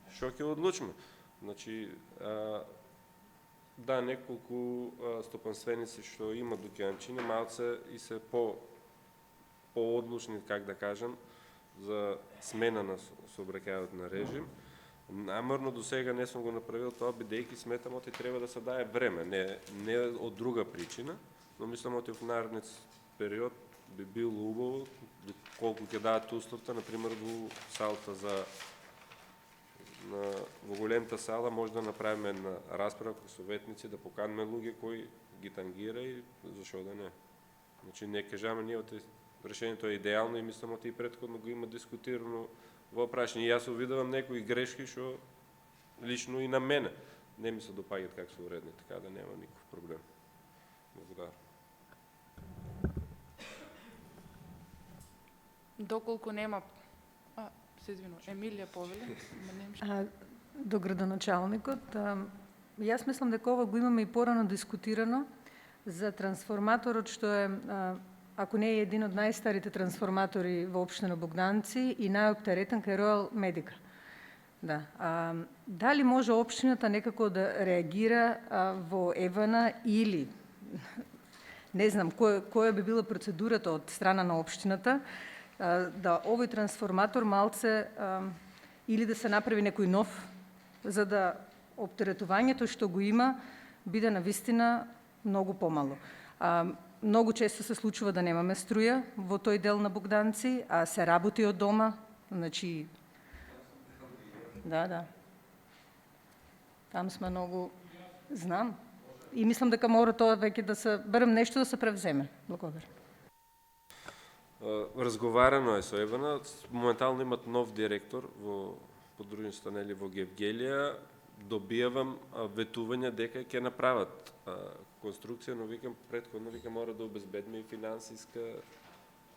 S6: што ќе одлучиме. Значи, да, неколку стопанственици што имат дуќанчиња, малце и се по-одлучни, как да кажам, за смена на сообраќајот на режим. Намерно до сега не сум го направил тоа, бидејќи сметам оти треба да се дае време, не од друга причина, но мислам оти во наредниот период би било убаво, колку ќе дадат условта, например во салата во големата сала може да направиме една расправа како советници, да поканиме луѓе кои ги тангира и зашо да не. Значи не кажаме ние оти решението е идеално и мислам оти и претходно го има дискутирано во прашање. Јас увидувам некои грешки што лично и на мене не ми се допаѓаат как се уредни, така да нема никаков проблем. Благодарам.
S1: Доколку нема... се извинувам, Емилија Повели.
S8: До градоначалникот, јас мислам дека ова го имаме и порано дискутирано за трансформаторот што е ако не е един од најстарите трансформатори во општина Богданци и најоптеретен кај Royal Medica. Да. Дали може општината некако да реагира во Евана или не знам која би била процедурата од страна на општината да овој трансформатор малце или да се направи некој нов за да оптеретувањето што го има биде навистина многу помало. Многу често се случува да немаме струја во тој дел на Богданци, а се работи од дома, значи да. Там сме многу, знам. И мислам дека мора тоа веќе да се, барем нешто да се превземе. Благодарам.
S6: Разговарано е со Евана, моментално имат нов директор во подружништво нели во Гевгелија, добијавам ветување дека ќе направат конструкција, но викам претходно мора да обезбедиме и финансиска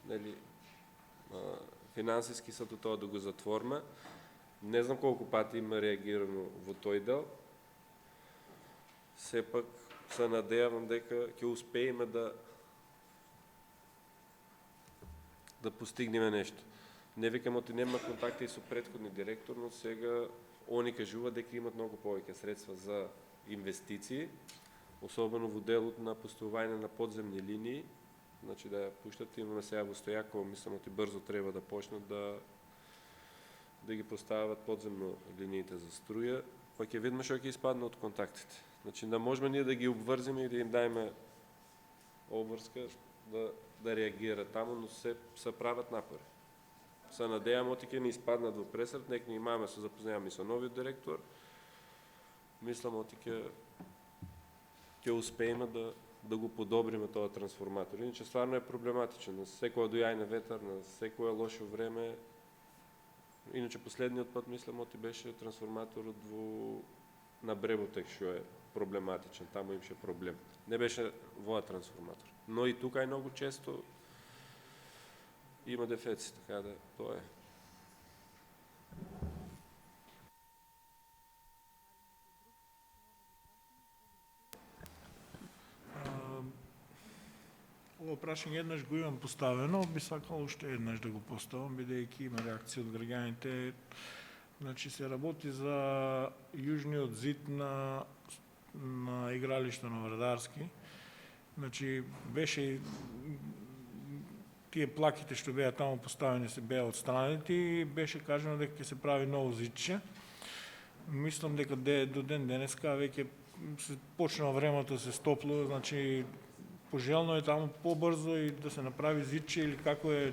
S6: нели финансиски со тоа да го затвориме. Не знам колку пати има реагирано во тој дел. Сепак се надевам дека ќе успееме да постигнеме нешто. Не викам оти нема контакти и со претходни директор, но сега они кажува дека имат многу повеќе средства за инвестиции, особено во делот на постојување на подземни линии, значи да ја пуштат. Имаме сега во Стојаково, мислам оти брзо треба да почнат да ги постават подземно линиите за струја, па ќе видиме што ќе испадне од контактите. Значи да можеме ние да ги обврзиме и да им дајме обврска да реагира таму, но се прават напори. Се надејам оти ќе ни испаднат во пресрет, нека ни имаме се запознаваме со новиот директор. Мислам оти ќе успееме да го подобриме тоа трансформатор. Иначе стварно е проблематичен. На секоја дојајне ветар, на секое лошо време. Иначе последниот пат мислам оти беше трансформаторот на Бреботек што е проблематичен. Таму имаше проблем. Не беше воа трансформатор. Но и тука е многу често има дефецит, така да тоа е.
S11: Ова прашање еднаш го имам поставено, би сакал уште еднаш да го поставам, бидејќи има реакција од граѓаните. Значи се работи за јужниот зид на игралишто на Врадарски. Значи беше тие плаките што беа таму поставени се беа отстранети и беше кажано дека ќе се прави ново зидче. Мислам дека до ден денеска веќе се почнува времето да се стоплува, значи пожелно е таму побрзо и да се направи зидче или како е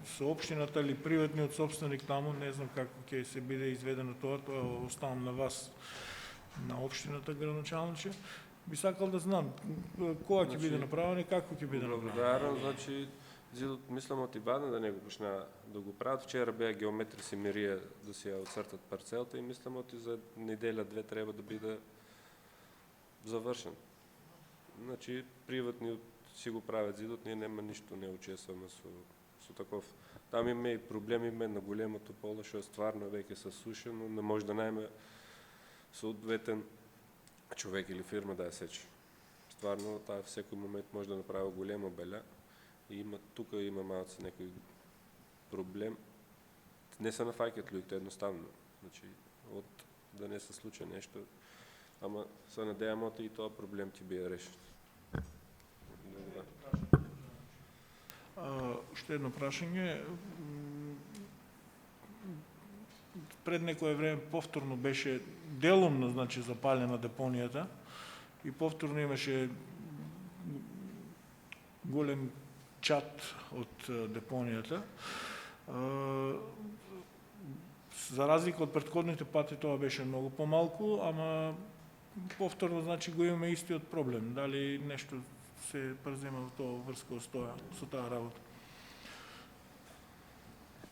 S11: со општината или приватниот собственик таму, не знам како ќе се биде изведено тоа оставам на вас, на општината градоначалниче. Би сакал да знам кога ќе биде направено и како ќе биде направено.
S6: Благодарам, значи зидот мислам оти бадна да не го почна да го прават. Вчера беа геометри си мирија да си ја оцртат парцелата и мислам оти за неделя-две треба да биде завршен. Значи приватни си го правят зидот, ние нема ништо не учесваме со таков. Там има и проблеми на големото поле, што стварно веќе се сушено, не може да најме соодветен човек или фирма да ја сече. Стварно, таа в секој момент може да направи голема беля и тука има малце некој проблем. Не се нафаќаат луѓето едноставно. Значи, да не се случи нешто, ама се надејам оти и тоа проблем ќе биде решен.
S11: Уште едно прашање. Пред некое време повторно беше делумно, значи, запалена депонијата и повторно имаше голем чат од депонијата. За разлика од претходните пати тоа беше многу помалку, ама повторно, значи, го имаме истиот проблем. Дали нешто се презема во тоа врска со таа работа?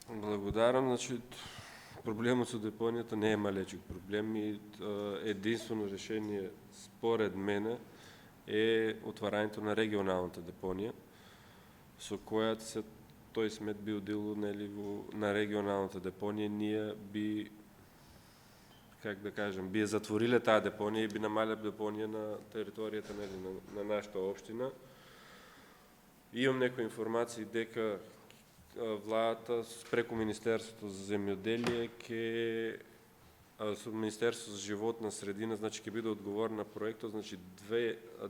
S6: Благодарам. Значи, проблемот со депонијата не е малечок проблем и единствено решение според мене е отварањето на регионалната депонија, со која тој смет би удел на регионалната депонија, ние би, как да кажем, би затвориле таа депонија и би намалиле депонија на територијата на нашата општина. Имам некои информации дека владата преку Министерството за земјоделие со Министерството за животна средина, значи ќе биде одговорна на проектот, значи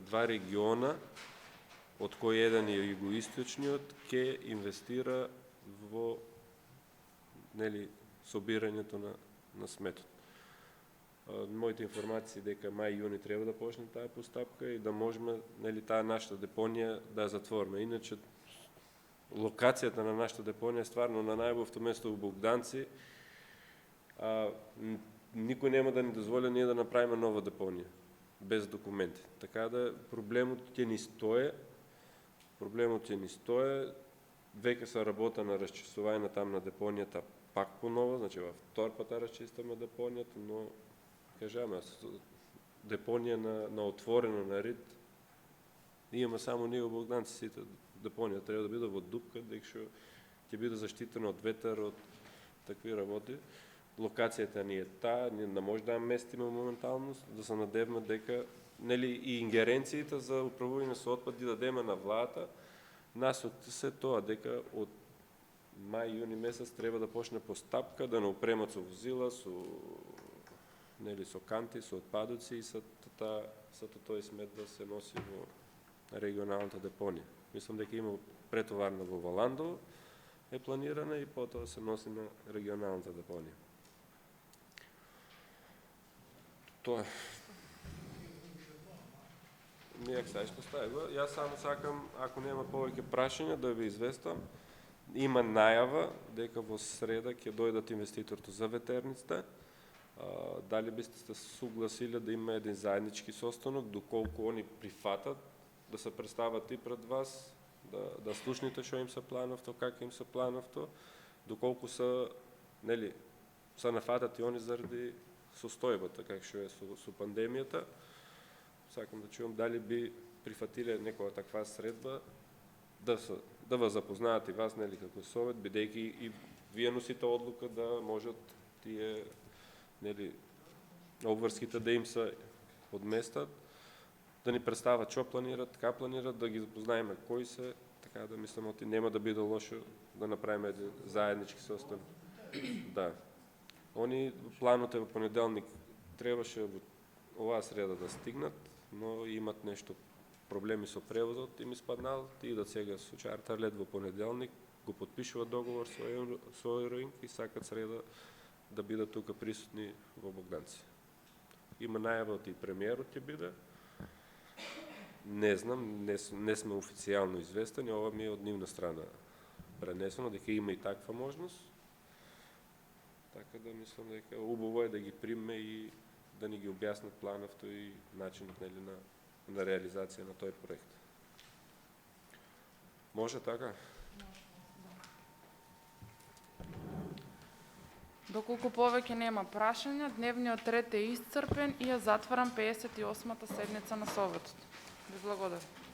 S6: два региона, од кој еден е југоисточниот, ќе инвестира во собирањето на сметот. Моите информации дека мај-јуни треба да почне таа постапка и да можеме таа нашата депонија да ја затвориме. Иначе локацијата на нашата депонија е стварно на најубавото место во Богданци. Никој нема да ни дозволи ние да направиме нова депонија без документи. Така да проблемот ќе ни стое. Веќе се работа на расчистување там на депонијата пак понова, значи во втор пат расчистаме депонијата, но кажаме, депонија на отворено на рид, имаме само ние во Богданци, сите депонија треба да биде во дупка, дека ќе биде заштитено од ветер, од такви работи. Локацијата ни е таа, ние не може да ја местиме моментално, да се надевме дека и ингеренциите за управување со отпад ги дадеме на владата. Нас се тоа дека од мај-јуни месец треба да почне постапка да не опремат со возила, со канти, со отпадоци и со тој смет да се носи во регионалната депонија. Мислам дека има претоварна во Валандово е планирана и потоа се носи на регионалната депонија. Тоа е. Нијак сега што стави. Јас само сакам, ако нема повеќе прашања, да ви известам. Има најава дека во среда ќе дојдат инвеститорите за ветерницата. Дали бисте се согласиле да има еден заеднички состанок, доколку они прифатат да се представат и пред вас, да слушнете што им се плановто, како им се плановто, доколку се нафатат и они заради состојбата, како што е со пандемијата. Сакам да чувам дали би прифатиле некоја таква средба да вас запознаат и вас како совет, бидејќи и вие носите одлука да можат тие обврските да им се одместат, да ни представат што планират, така планират, да ги запознаеме кои се, така да мислам, нема да биде лошо да направиме еден заеднички состав. Да. Они планот е во понеделник, требаше во оваа среда да стигнат, но имат нешто проблеми со превозот, им испаднал, ти идат сега со чартер лет во понеделник, го подпишуваат договор со Eurowings и сакат среда да бидат тука присутни во Богданци. Има најава и премиерот ќе биде. Не знам, не сме официјално известени, ова ми е од нивна страна пренесено, дека има и таква можност. Така да мислам дека убаво е да ги примеме и да ни ги објаснат плановто и начинот на реализација на тој проект. Може така?
S1: Доколку повеќе нема прашања, дневниот ред е исцрпен и ја затварам 58-та седница на Советот. Ви благодарам.